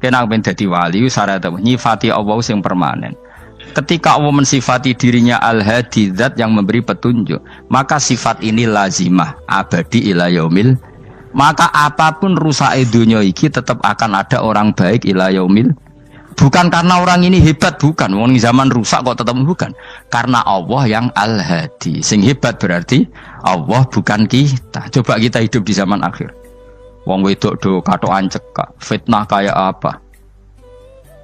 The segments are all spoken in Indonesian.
Kena ben dadi wali syarat nyifati Allah sing permanen. Ketika Allah mensifati dirinya Al-Hadi, zat yang memberi petunjuk, maka sifat ini lazimah abadi ila yaumil. Maka apapun rusak dunia iki tetap akan ada orang baik ila yaumil. Bukan karena orang ini hebat, bukan. Wong zaman rusak kok tetap bukan. Karena Allah yang Al-Hadi. Sing hebat berarti Allah bukan kita. Coba kita hidup di zaman akhir. Wong wedok do katokan cekak. Fitnah kayak apa?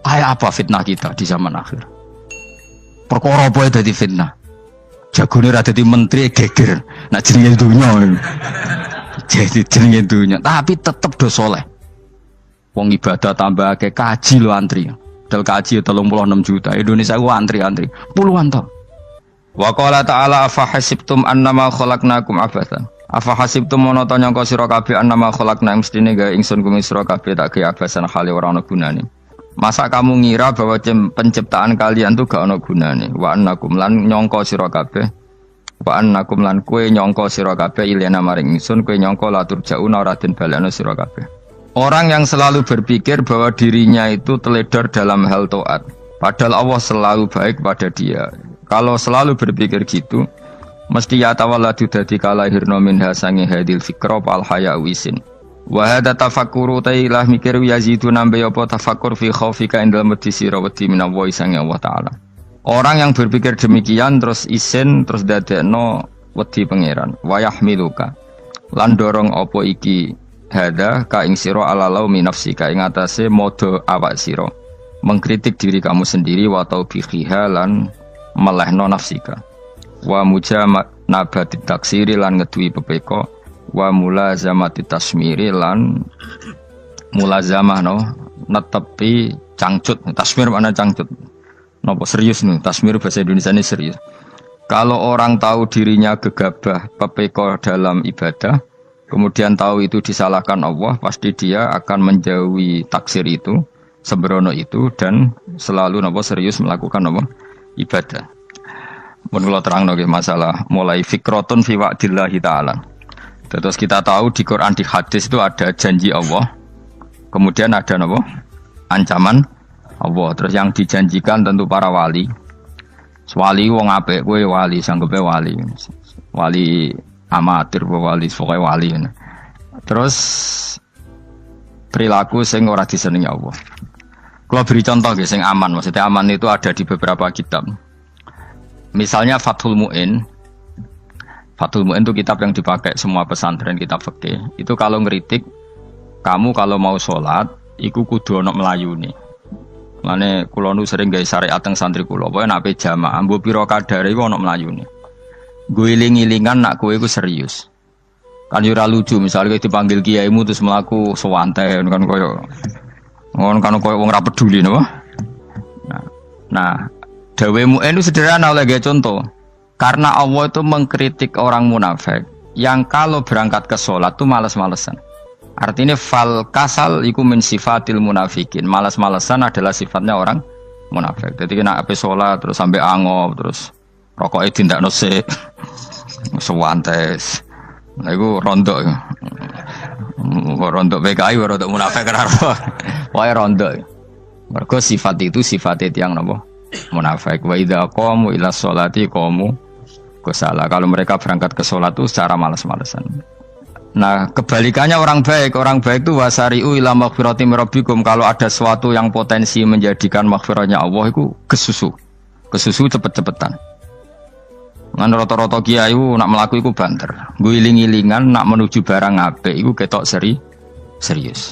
Kayak apa fitnah kita di zaman akhir? Perkara apa dadi fitnah? Jagone ra dadi menteri geger. Nak jenenge dunya. Jadi jenenge dunya, tapi tetep do saleh. Wong ibadah tambah ke kaji lo antri. Dal kaji 36 juta. Indonesia ku antri-antri puluhan tahun. Wa qala ta'ala afa hasibtum annama khalaqnakum abathan. Afa hasibtum monoto nyangka sira kabeh annama khalaqna mestine gawe ingsun kuwi sira kabeh tak gawe abasan khali ora ana gunane. Masa kamu ngira bahwa penciptaan kalian tuh gak ana gunane? Wa annakum lan nyangka sira kabeh. Wa annakum lan kowe nyangka sira kabeh ilena maring ingsun kowe nyangka latur jauna ora den balekno sira kabeh. Orang yang selalu berpikir bahwa dirinya itu teledor dalam hal taat, padahal Allah selalu baik pada dia. Kalau selalu berpikir gitu, mesti ya tawalladu dadi kalahirna minha sange hadil fikra pal haya wisin. Wa hadza tafakkuru tailah mikir yazidu nambe apa tafakkur fi khaufika indal mudisira wedi minallahi sange Allah taala. Orang yang berpikir demikian terus isin terus dadekno wedi pangeran. Wa yahmiluka lan dorong apa iki hadza ka ing sira alalau min nafsika ing atase modo awak sira. Mengkritik diri kamu sendiri wa taubihiha lan melehno nafsika. Wa mujamanabati taksiri lan ngeduwi pepeko wa mulazamati tasmiri lan mulazamah netepi cangcut. Tasmir mana cangcut? Napa serius nih? Tasmir bahasa Indonesia ini serius. Kalau orang tahu dirinya gegabah pepeko dalam ibadah, kemudian tahu itu disalahkan Allah, pasti dia akan menjauhi taksir itu, sembrono itu, dan selalu serius melakukan ibadah. Mun kula terangno nggih masalah mulai fikrotun fi wa'dillahi ta'ala. Terus kita tahu di Quran di hadis itu ada janji Allah. Kemudian ada ancaman Allah. Terus yang dijanjikan tentu para wali. Wali wong apik kowe wali sanggepe wali. Wali amatir wali pokoke wali. Terus perilaku sing ora disenengi Allah. Kalau beri contoh nggih sing aman, maksudnya aman itu ada di beberapa kitab. Misalnya Fathul Mu'in. Fathul Mu'in itu kitab yang dipakai semua pesantren, kitab fikih. Itu kalau ngeritik, kamu kalau mau sholat, iku kudu ana melayune. Lane kula nu sering gawe syariat teng santri kula, pokoke nek jamaah mbok pira kadare iku ana melayune. Guling-gilingan nak kowe iku serius. Kan yo ora lucu misalnya dipanggil kiaimu terus mlaku sewantai kan koyo wong ora peduli napa. Nah, dawe Mu'in itu sederhana oleh gawe contoh. Karena Allah itu mengkritik orang munafik yang kalau berangkat ke sholat itu malas-malesan. Artinya fal kasal iku min sifatil munafikin. Malas-malesan adalah sifatnya orang munafik. Jadi kena ape sholat terus sampai angop terus rokoknya tindak nose sewantes. Nah itu rondok. Rondok PKI rondok munafik kenapa? Wah rondok. Mergo sifat itu sifatnya tiang napa? Munafik. Wa idza qamu ila sholati qamu kusala. Kalau mereka berangkat ke sholat itu secara malas-malesan. Nah kebalikannya orang baik itu wasari'u ila maghfirati mirabbikum. Kalau ada sesuatu yang potensi menjadikan maghfirahnya Allah itu kesusu cepet-cepetan. Ngan rata-rata kiai nak melaku itu banter. Guling-gilingan nak menuju barang apik itu ketok serius.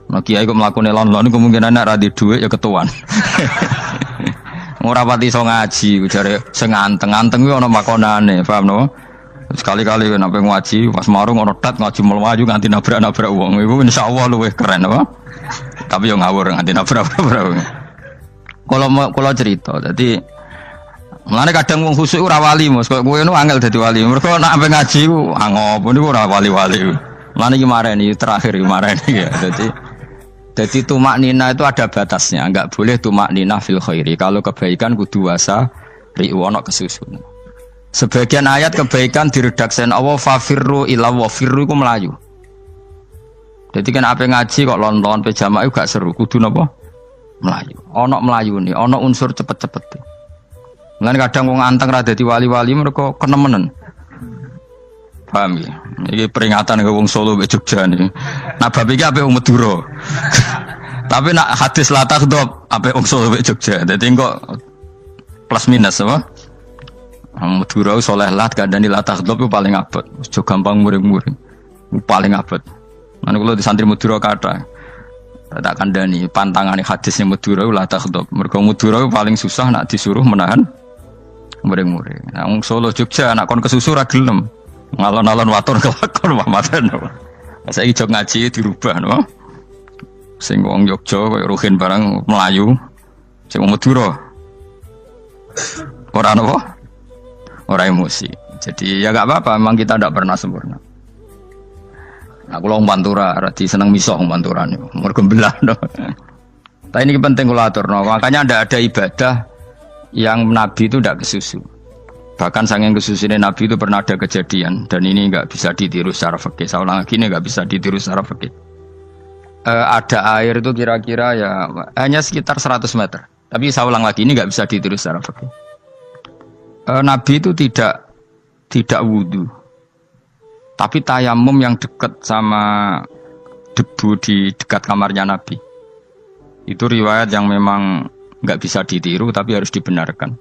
Nah kiai kok mlakune lon-lon kemungkinan nek ra di dhuwit ya ketuan. Ora pati iso ngaji, jare sing anteng-anteng kuwi ana makonane, paham no? Sekali-kali nek ngaji pas marung ana tat ngaji mlayu nganti nabrak-nabrak wong. Iku insyaallah luwih keren apa? Tapi yo ngawur nganti nabrak-nabrak. Kalau cerita, jadi mulane kadang wong khusuk ora wali, Mas. Kok kowe nu angel dadi wali. Mergo nek ampe ngaji ku angop niku ora wali-wali. Mulane iki mareni terakhir iki mareni ya. Jadi tumak nina itu ada batasnya, enggak boleh tumak nina fil khairi. Kalau kebaikan kudu wasa ri'wana kesusun. Sebagian ayat kebaikan diredaksikan Allah fafirru ila wa firru iku melayu. Jadi kan apa ngaji kok lonton pe jamaah gak seru, kudu napa? Melayu. Ana melayune, ana unsur cepet-cepet. Lan kadang wong anteng ra dadi wali-wali mereka kenemenen. Paham ya? Iki peringatan ke wong Solo mek Jogja niki. Nah bab iki apik wong Madura. Tapi nak hadis la takhdhab apik wong Solo mek Jogja. Dadi kok plus minus apa? Wong Madura saleh lah kandhani la takhdhab ku paling abot. Aja gampang muring-muring. Paling abot. Lan kula di santri Madura kathah. Tak kandhani pantangane hadisnya Madura la takhdhab. Mergo Madura paling susah nak disuruh menahan muring-muring. Nah wong Solo Jogja nak kon kesusu ra gelem. Ngalon-alon waton kelakon Muhammadan. Saiki jog ngaji dirubah no. Sing wong Jogja koyo Ruhin barang Melayu. Sing wong Madura ora napa? Ora emosi. Jadi ya enggak apa-apa, memang kita tidak pernah sempurna. Aku wong Pantura, radi seneng misah wong Pantura niku. Mergo belah no. Tapi ini penting kula aturno. Makanya ada ibadah yang Nabi itu tidak kesusu. Bahkan saking kesusunya Nabi itu pernah ada kejadian dan ini nggak bisa ditiru secara fikih. Saya ulang lagi ini nggak bisa ditiru secara fikih. Ada air itu kira-kira ya hanya sekitar 100 meter. Tapi saya ulang lagi ini nggak bisa ditiru secara fikih. Nabi itu tidak wudu, tapi tayamum yang dekat sama debu di dekat kamarnya Nabi. Itu riwayat yang memang nggak bisa ditiru tapi harus dibenarkan.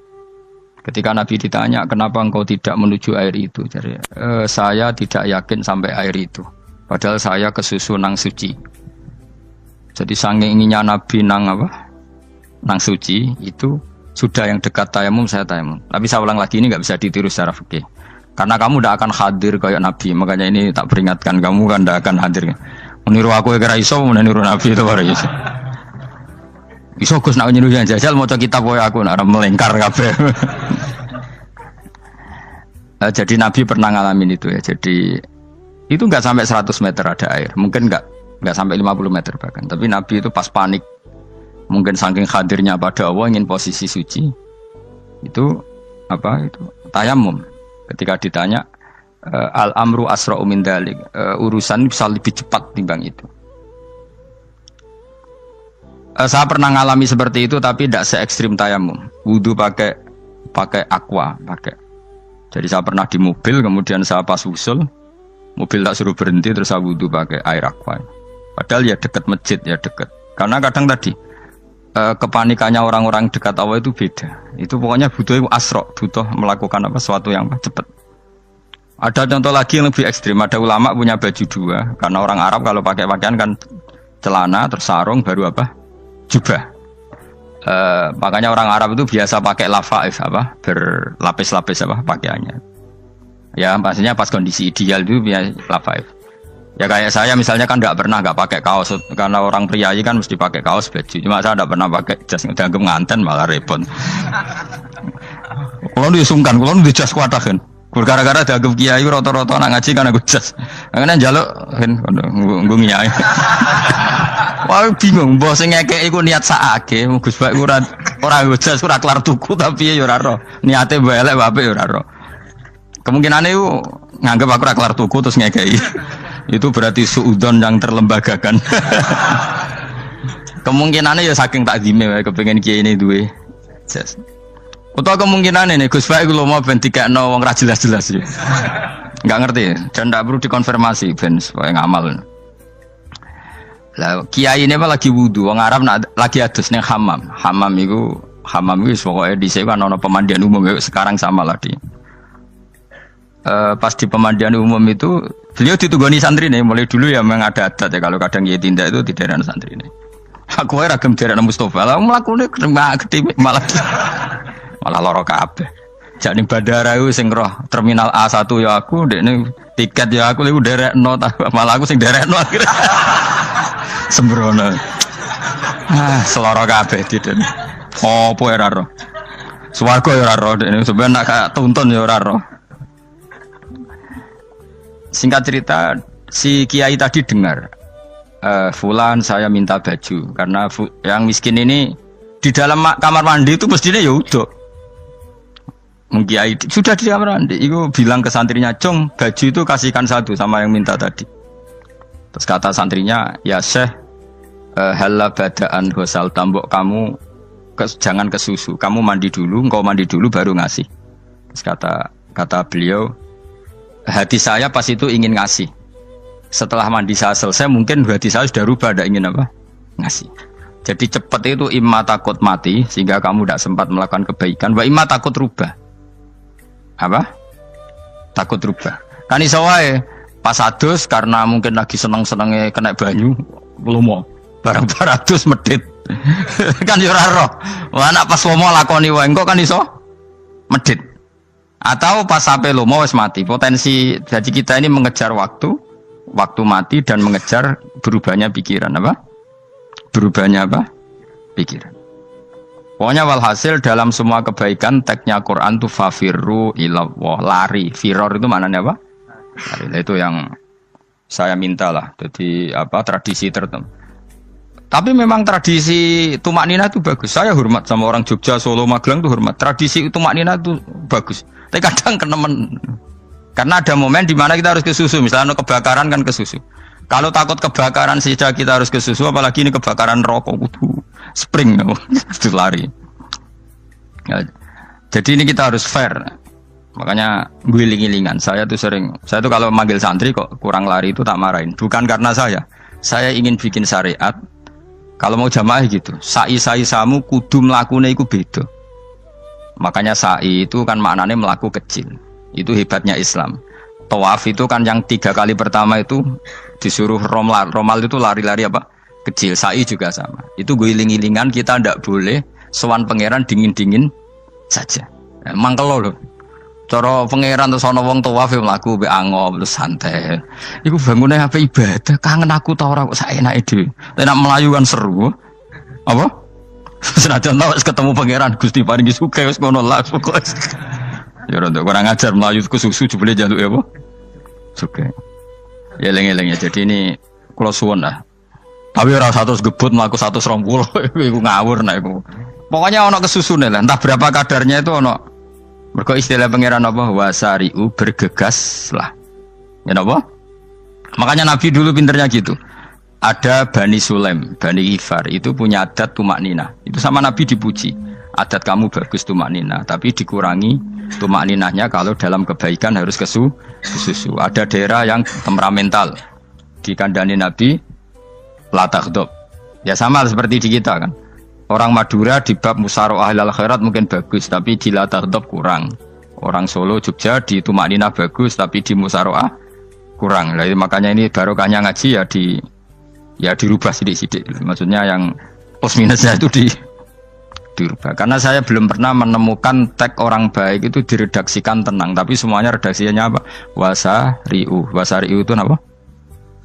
Ketika Nabi ditanya, kenapa engkau tidak menuju air itu? Jadi, saya tidak yakin sampai air itu. Padahal saya kesusu nang suci. Jadi saking inginnya Nabi nang suci itu sudah yang dekat tayamum saya tayamum. Tapi saya ulang lagi ini nggak bisa ditiru secara fikih. Karena kamu tidak akan hadir kayak Nabi. Makanya ini tak peringatkan kamu kan tidak akan hadir. Meniru aku kira iso, meniru Nabi itu baru iso. Iso Gus nak nyuruh yang jajal maca kitab koyo aku nak melengkar kabeh. Jadi Nabi pernah ngalamin itu ya. Jadi itu enggak sampai 100 meter ada air. Mungkin enggak sampai 50 meter bahkan. Tapi Nabi itu pas panik. Mungkin saking hadirnya pada Allah ingin posisi suci. Itu tayamum. Ketika ditanya al-amru asra'u min dzalik. Urusan bisa lebih cepat timbang itu. Saya pernah ngalami seperti itu tapi tidak se ekstrim tayamum. Wudu pakai aqua, pakai. Jadi saya pernah di mobil kemudian saya pas usul, mobil tak suruh berhenti terus saya wudu pakai air aqua. Padahal ya dekat masjid ya dekat. Karena kadang tadi kepanikannya orang-orang dekat Allah itu beda. Itu pokoknya butuh asro, butuh melakukan sesuatu yang cepat. Ada contoh lagi yang lebih ekstrim. Ada ulama punya baju dua karena orang Arab kalau pakai pakaian kan celana terus sarung baru jubah. Makanya orang Arab itu biasa pakai lafaif berlapis-lapis pakaiannya. Ya maksudnya pas kondisi ideal itu biasa lafaif. Ya kayak saya misalnya kan nggak pakai kaos karena orang priayi kan mesti pakai kaos baju. Cuma saya nggak pernah pakai jas udah nganten malah repot. Kalau disungkan, kalau di jas kuatakan. Gara-gara dianggap kiai rata-rata nak ngaji kan aku jas. Karena jaluk kan nggunyai. Wah bingung, mbok sing ngekeki iku niat sakake, Gus Bak ora jas ora kelar tuku tapi ya ora ro. Niate mbok elek apik ya ora ro. Kemungkinane iku nganggep aku ora kelar tuku terus ngekeki. Itu berarti suudzon yang terlembagakan. Kemungkinane ya saking takzime wae kepengin kiai ini duwe jas. Utawa kemungkinane nih Gus Bak iku lho mau ben dikekno wong ra jelas-jelas ya. Enggak ngerti dan ndak perlu dikonfirmasi ben supaya ngamal. Lah kiai ini lagi wudu, wong Arab lagi adus ning hammam. Hammam iku pokoke dhisik kan ana pemandian umum sekarang sama lah di. Pas di pemandian umum itu beliau ditunggoni santri nih, mulai dulu ya memang ada adat ya kalau kadang kiai tindak itu di daerah santri nih. Aku ora gem daerah Mustofa, lah mlakune gede malah lara kabeh. Jak ning bandara iku sing roh terminal A1 ya aku, ndekne tiket ya aku iku derekno malah aku sing derekno akhire. Sembrono. Selara kabeh didene. Apa ora ro. Swarga ya ora ro, dene sampeyan nak gak tuntun ya ora ro. Singkat cerita, si kiai tadi dengar, Fulan saya minta baju karena yang miskin ini di dalam kamar mandi itu mestinya ya udah. Kiai sudah di kamar mandi, itu bilang ke santrinya, "Cung, baju itu kasihkan satu sama yang minta tadi." Terus kata santrinya, ya Syekh, halla badaan ghusal tambok kamu jangan ke susu, kamu mandi dulu, engkau mandi dulu baru ngasih. Terus kata beliau, hati saya pas itu ingin ngasih. Setelah mandi saya selesai, mungkin hati saya sudah rubah, tidak ingin apa? Ngasih. Jadi cepat itu imma takut mati, sehingga kamu tidak sempat melakukan kebaikan, wa imma takut rubah. Apa? Takut rubah. Kan iso wae pas adus karena mungkin lagi seneng-senenge kena banyu, lumo. Barang-barang adus medit. Kan yo ora roh. Anak pas lomo lakoni wae engko kan iso medit. Atau pas sampai lomo wis mati. Potensi jadi kita ini mengejar waktu mati dan mengejar berubahnya pikiran apa? Berubahnya apa? Pikiran. Pokoknya walhasil dalam semua kebaikan teksnya Quran tuh fafirru ilallah, lari. Firor itu maknanya apa? Lari. Itu yang saya minta lah. Jadi apa tradisi tertentu. Tapi memang tradisi tumak nina itu bagus. Saya hormat sama orang Jogja, Solo, Magelang itu hormat. Tradisi tumak nina itu bagus. Tapi kadang kenemen. Karena ada momen di mana kita harus ke susu. Misalnya kebakaran kan ke susu. Kalau takut kebakaran saja kita harus ke susu, apalagi ini kebakaran rokok, spring, itu lari. Ya, jadi ini kita harus fair. Makanya guling-gilingan. Saya tuh kalau manggil santri kok kurang lari itu tak marahin. Bukan karena saya ingin bikin syariat. Kalau mau jamaah gitu, sa'i samu kudu mlakune iku beda. Makanya sa'i itu kan maknanya melaku kecil. Itu hebatnya Islam. Tawaf itu kan yang 3 kali pertama itu disuruh romal itu lari-lari apa? Kecil. Sa'i juga sama. Itu guling-gilingan kita ndak boleh sowan pangeran dingin-dingin saja. Emang kalau loh. Cara pangeran terus ana wong tawaf mlaku mbek angop terus santai. Iku bangune apa ibadah, kangen aku ta ora kok saenake dhewe. Nek melayu kan seru. Apa? Senajan tau ketemu pangeran Gusti paringi sugih wis ngono lah pokoke. Ya ora kurang ajar melayu ku susu jebule jaluk ya apa? Sugih. Ya eling-eling ya. Jadi ini kula suwun lah. Tapi ora 100 gebut mlaku 120 iku ngawur nek iku. Pokoknya ana kesusune lah, entah berapa kadarnya itu ana. Mergo istilah pangeran apa? Wasari'u bergegaslah. Ya apa? Makanya Nabi dulu pinternya gitu. Ada Bani Sulaim, Bani Ifar itu punya adat tumak nina. Itu sama Nabi dipuji. Adat kamu bagus tumak nina, tapi dikurangi tumak ninahnya kalau dalam kebaikan harus ke susu. Ada daerah yang temperamental. Dikandani Nabi la taghdab. Ya sama seperti di kita kan. Orang Madura di bab musyaroah ilal khairat mungkin bagus, tapi di la taghdab kurang. Orang Solo, Jogja di tumak nina bagus, tapi di musyaroah kurang. Jadi makanya ini barokahnya ngaji ya dirubah sidik-sidik. Maksudnya yang plus minusnya itu dirubah. Karena saya belum pernah menemukan tag orang baik itu diredaksikan tenang, tapi semuanya redaksinya apa? Wasari'u. Wasari'u itu apa?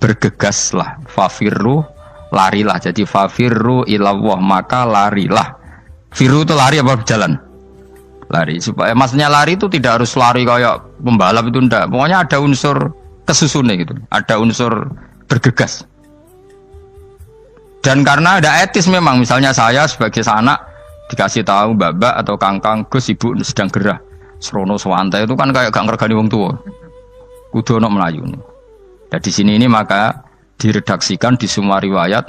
Bergegaslah. Fafirru, larilah. Jadi fafirru ilallah, maka larilah. Firu itu lari apa berjalan? Lari. Supaya maksudnya lari itu tidak harus lari kayak pembalap itu enggak. Pokoknya ada unsur kesusunnya gitu. Ada unsur bergegas. Dan karena ada etis memang, misalnya saya sebagai anak dikasih tahu babak atau kangkang Gus ibu sedang gerah serono swantai itu kan kayak gak ngergani wong tua. Kudu ono melayu. Dan di sini ini maka diredaksikan di semua riwayat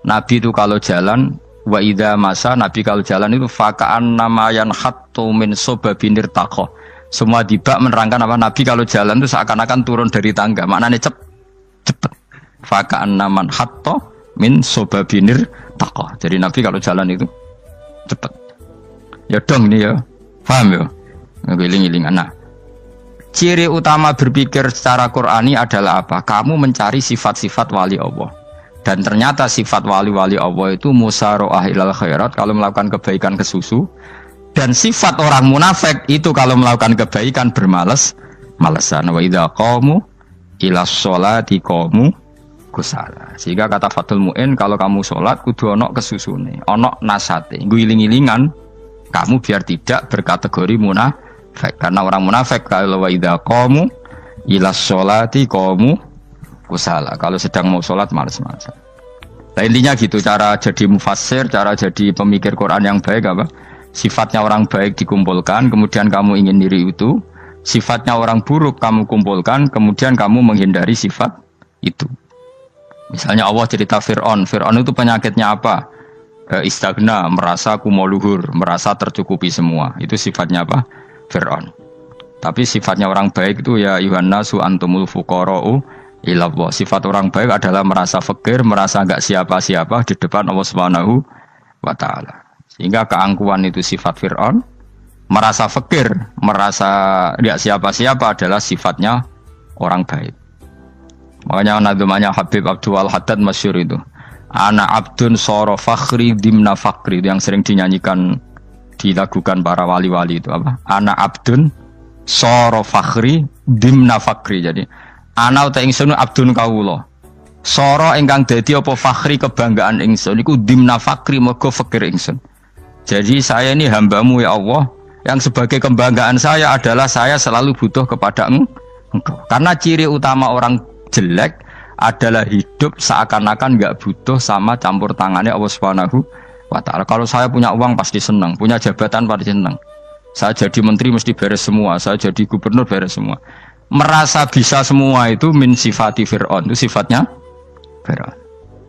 Nabi itu kalau jalan wa idza masa, Nabi kalau jalan itu fakaan namayan khattu min sobabinir taqo. Semua dibak menerangkan apa Nabi kalau jalan itu seakan-akan turun dari tangga. Maknanya cepet. Fakaan naman khattu min sobabinir taqo. Jadi Nabi kalau jalan itu cepet. Ya dong ini ya. Paham ya? Ngiling-ngilingan. Nah, ciri utama berpikir secara Qur'ani adalah apa? Kamu mencari sifat-sifat wali Allah. Dan ternyata sifat wali-wali Allah itu musyaroah ilal khairat, kalau melakukan kebaikan ke susu. Dan sifat orang munafik itu kalau melakukan kebaikan bermales-malesan. Wa idza qamu ila sholati qamu kusala. Sehingga kata Fathul Mu'in, kalau kamu sholat kudu ono kesusune, ono nasate. Guling-gilingan kamu biar tidak berkategori munafik. Karena orang munafik kalau wa idza qamu ila sholati qamu kusala. Kalau sedang mau sholat malas-malasan. Nah, intinya gitu cara jadi mufassir, cara jadi pemikir Quran yang baik apa? Sifatnya orang baik dikumpulkan, kemudian kamu ingin diri itu. Sifatnya orang buruk kamu kumpulkan, kemudian kamu menghindari sifat itu. Misalnya Allah cerita Fir'aun. Fir'aun itu penyakitnya apa? Istagna, merasa kumoluhur, merasa tercukupi semua. Itu sifatnya apa? Fir'aun. Tapi sifatnya orang baik itu ya Yuhannasu antumul fuqara'u ilallah. Sifat orang baik adalah merasa fakir, merasa enggak siapa-siapa di depan Allah Subhanahu wa taala. Sehingga keangkuhan itu sifat Fir'aun, merasa fakir, merasa enggak siapa-siapa adalah sifatnya orang baik. Makanya nadumanya Habib Abdul Haddad masyhur itu. Ana abdun soro fakhri dimna fakri, itu yang sering dinyanyikan, dilakukan para wali-wali itu apa? Ana abdun soro fakhri dimna fakri. Jadi ana uta ingsun abdun kawula. Soro ingkang dadi apa fakhri kebanggaan ingsun iku dimna fakri mergo fakir ingsun. Jadi saya ini hambamu ya Allah, yang sebagai kebanggaan saya adalah saya selalu butuh kepada Engkau. Karena ciri utama orang jelek adalah hidup seakan-akan nggak butuh sama campur tangannya Allah Subhanahu wa taala. Kalau saya punya uang pasti senang, punya jabatan pasti senang. Saya jadi menteri mesti beres semua, saya jadi gubernur beres semua. Merasa bisa semua itu min sifati Fir'aun, itu sifatnya Fir'aun.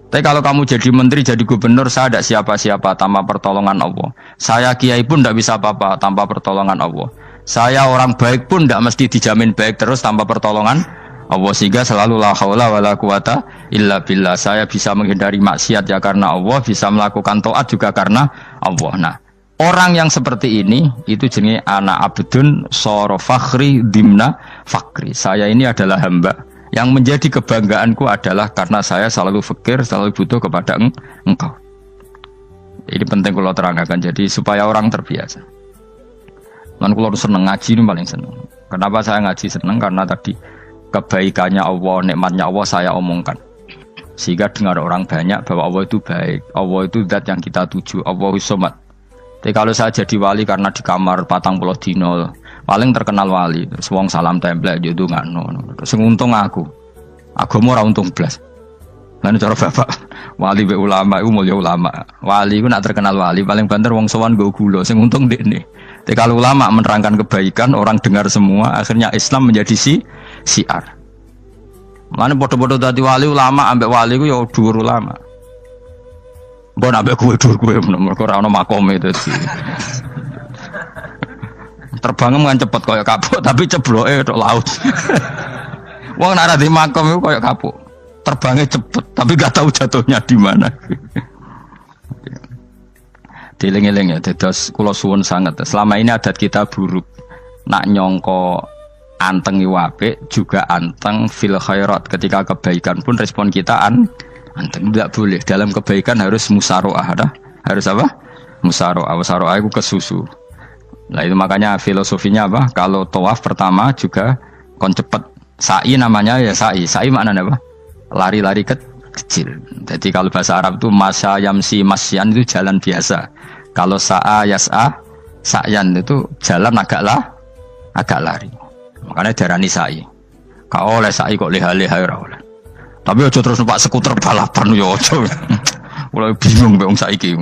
Tapi kalau kamu jadi menteri, jadi gubernur, saya tidak siapa-siapa tanpa pertolongan Allah. Saya kiai pun tidak bisa apa-apa tanpa pertolongan Allah. Saya orang baik pun tidak mesti dijamin baik terus tanpa pertolongan Allah, sehingga selalu la haula wala quwata illa billah. Saya bisa menghindari maksiat ya karena Allah, bisa melakukan taat juga karena Allah. Nah, orang yang seperti ini itu jenenge ana abdun soro fakhri dimna fakri. Saya ini adalah hamba yang menjadi kebanggaanku adalah karena saya selalu fakir, selalu butuh kepada Engkau. Ini penting kalau terangkan, jadi supaya orang terbiasa. Dan kalau seneng ngaji ini paling seneng. Kenapa saya ngaji seneng? Karena tadi kebaikannya Allah, nikmatnya Allah saya omongkan. Sehingga dengar orang banyak bahwa Allah itu baik. Allah itu zat yang kita tuju. Allahus Somad. Tapi kalau saya jadi wali karena di kamar 40 dino, paling terkenal wali. Terus wong salam template yo ndongakno. Terus untung aku. Agama ora untung blas. Lan cara bapak wali be ulama iku mulya ulama. Wali iku nak terkenal wali paling banter wong sowan nggo gula sing untung ndekne. Tapi kalau ulama menerangkan kebaikan, orang dengar semua, akhirnya Islam menjadi siar. Mana bodoh-bodoh tadi wali ulama, ambek wali ku ya dhuwur ulama. Mbok ambek kowe dhuwur kowe mergo ora ono makome dadi. Terbang kan cepet kaya kapuk, tapi cebloke tok laut. Wong nek ora di makom iku kaya kapuk. Terbangnya cepet, tapi gak tahu jatuhnya di mana. Dieling-eling ya, dados kula suwun sangat. Selama ini adat kita buruk. Nak nyongko anteng apik juga anteng fil khairat. Ketika kebaikan pun respon kita anteng. Tidak boleh. Dalam kebaikan harus musaroah. Harus apa? Musaroah. Musaroah itu kesusu. Nah itu makanya filosofinya apa? Kalau tawaf pertama juga kon cepet. Sa'i namanya ya sa'i. Sa'i maknanya apa? Lari-lari kecil. Jadi kalau bahasa Arab itu masya yamsi masyan itu jalan biasa. Kalau sa'a yas'a sa'yan itu jalan agak lari. Makanya darani sa'i. Kau oleh sa'i kok leha-leha ora oleh. Tapi aja terus numpak skuter balapan yo aja. Mulai bingung mbek wong saiki.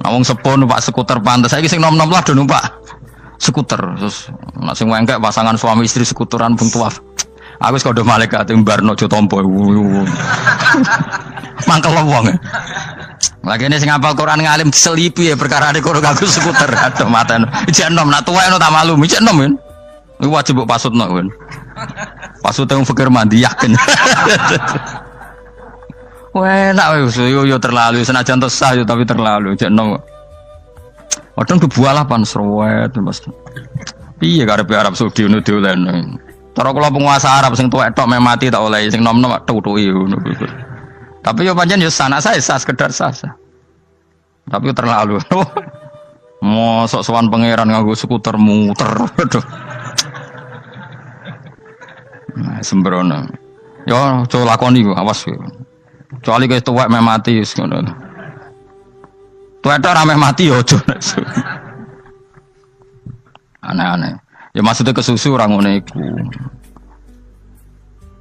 Nah wong sepo numpak skuter pantes saiki sing nom-nom lah do numpak skuter. Terus nek sing wengkek pasangan suami istri skuteran pun tuaf. Aku wis kodho malaikat mbarno aja tampa. Mangkel wong. Lagi ini sing hafal Quran ngalim diselipi ya perkara ade kono aku skuter aduh maten. Ijek enom nak tuwek no tak malu, ijek enom kan. Iku wajib mbok pasutno kan. Pasut teng fikir mandi yakin. Wah, nak yo terlalu senajan to sah yo tapi terlalu ijek enom. Wadon kebualapan serwet Mas. Piye karepe Arab Saudi ngono diolen. Cara kula penguasa Arab sing tuwek tok meh mati tak oleh sing nom-nom tutuki ngono. Tapi yo pancen yo sana saya sah sekedar sah. Tapi terlalu. Mosok sowan pangeran nganggo skuter muter. Aduh. Nah, sembrono. Yo coba lakoni kok awas kowe. Kecuali kowe tuwek meh mati wis ngono. Tuwek tok ora meh mati yo aja. Aneh-aneh. Ya maksudnya kesusu orang ngono iku.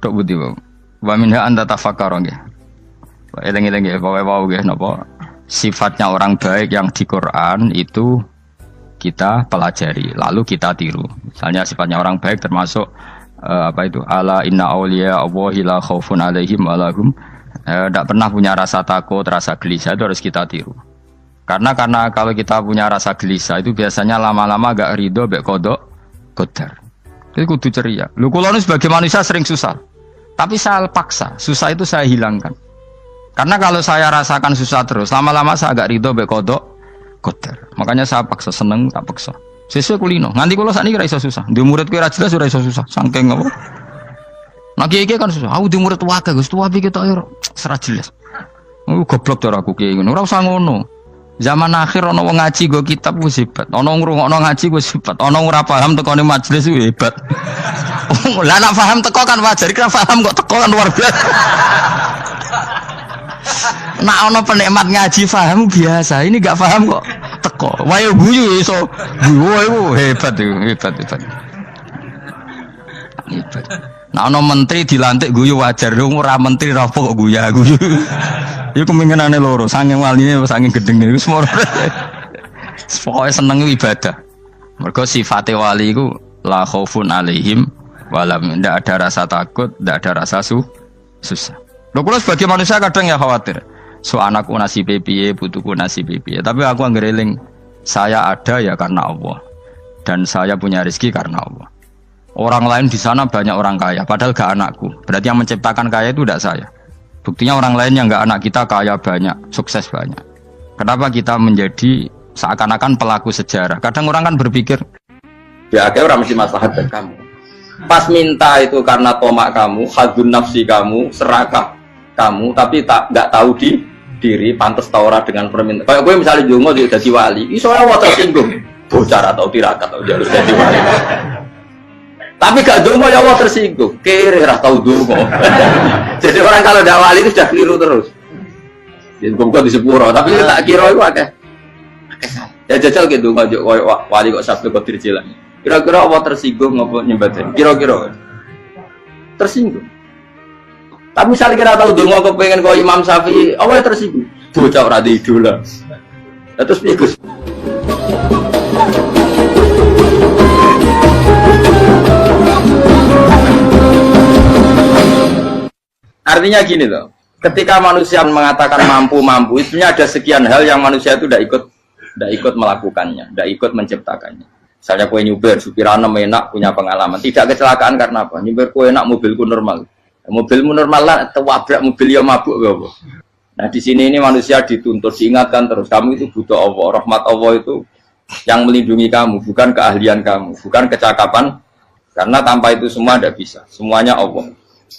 Tok budi wae. Wa minha anta tafakkar nggih. Eleng-eleng ya, bawa-bawa nggih napa? Sifatnya orang baik yang di Quran itu kita pelajari, lalu kita tiru. Misalnya sifatnya orang baik termasuk apa itu? Ala inna auliya Allahi la khaufun alaihim wa lahum Tidak pernah punya rasa takut, rasa gelisah itu harus kita tiru. Karena kalau kita punya rasa gelisah itu biasanya lama-lama agak ridho, bek kodok, kodar. Itu kudu ceria. Lu kalau sebagai manusia sering susah, tapi saya paksa, susah itu saya hilangkan. Karena kalau saya rasakan susah terus, lama-lama saya agak ridho, bek kodok, kodar. Makanya saya paksa, seneng tak paksa. Sesuai kulino. Nganti kalau saat ini rasa susah. Di murid kira jelas sudah rasa susah. Sangking apa? Nah kiai kan susah. Aku di murid wae Gus, tuwa iki ketok serat jelas. Goblok cara aku kiai ngono. Ora usah ngono. Zaman akhir ana wong ngaji go kitab wis hebat. Ana ngrungokno ngaji wis hebat. Ana ora paham tekone majelis wis hebat. Lah nek paham teko kan wajar, kira paham kok teko kan luar biasa. Nak ana penikmat ngaji paham biasa. Ini gak paham kok teko. Wae guyu iso. Guyu hebat itu, hebat. Hebat. Nah, ono menteri dilantik guyu wajar, ora menteri rapo kok guyu. Iku kemungkinane loro, saking waline saking gedenge iku semua. Pokoke seneng ibadah. Mergo sifate wali iku la khaufun alaihim walam, ndak ada rasa takut, ndak ada rasa susah. Lho kula sebagai manusia kadang ya khawatir. So anakku nasibe piye, putuku nasibe piye. Tapi aku anggere eling saya ada ya karena Allah. Dan saya punya rezeki karena Allah. Orang lain di sana banyak orang kaya, padahal gak anakku. Berarti yang menciptakan kaya itu tidak saya. Buktinya orang lain yang gak anak kita kaya banyak, sukses banyak. Kenapa kita menjadi seakan-akan pelaku sejarah? Kadang orang kan berpikir, ya akhirnya orang mesti maslahat dan kamu. Pas minta itu karena tomak kamu, hadun nafsi kamu, serakah kamu, tapi nggak tahu diri, pantas taura dengan permintaan. Kayak gue misalnya jongo jadi wali, ini soalnya tersinggung, bocor atau tirakat atau jalur jadi wali. Tapi gak dungo ya Allah tersinggung, kiri rah tahu dungo. Jadi orang kalau tidak wali itu sudah keliru terus. Jadi gue di sepuro, tapi tak kira itu akeh. Ya jajal gitu ngajak wali kok sabtu kok dirjilan. Kira-kira Allah tersinggung ngopo nyembatin? Kira-kira tersinggung. Tapi misalnya kira tahu dungo kok pengen kau Imam Syafi'i, Allah tersinggung. Bocah ora di idola. Terus piye Artinya gini loh, ketika manusia mengatakan mampu, itu ada sekian hal yang manusia itu tidak ikut melakukannya, tidak ikut menciptakannya. Misalnya kue nyuber, supirana enak, punya pengalaman, tidak kecelakaan karena apa? Nyuber kue enak, mobilku normal, mobilmu normal lah, terwabrak mobil yang mabuk, apa? Nah di sini ini manusia dituntut, diingatkan terus, kamu itu butuh Allah, rahmat Allah itu yang melindungi kamu, bukan keahlian kamu, bukan kecakapan, karena tanpa itu semua tidak bisa, semuanya Allah.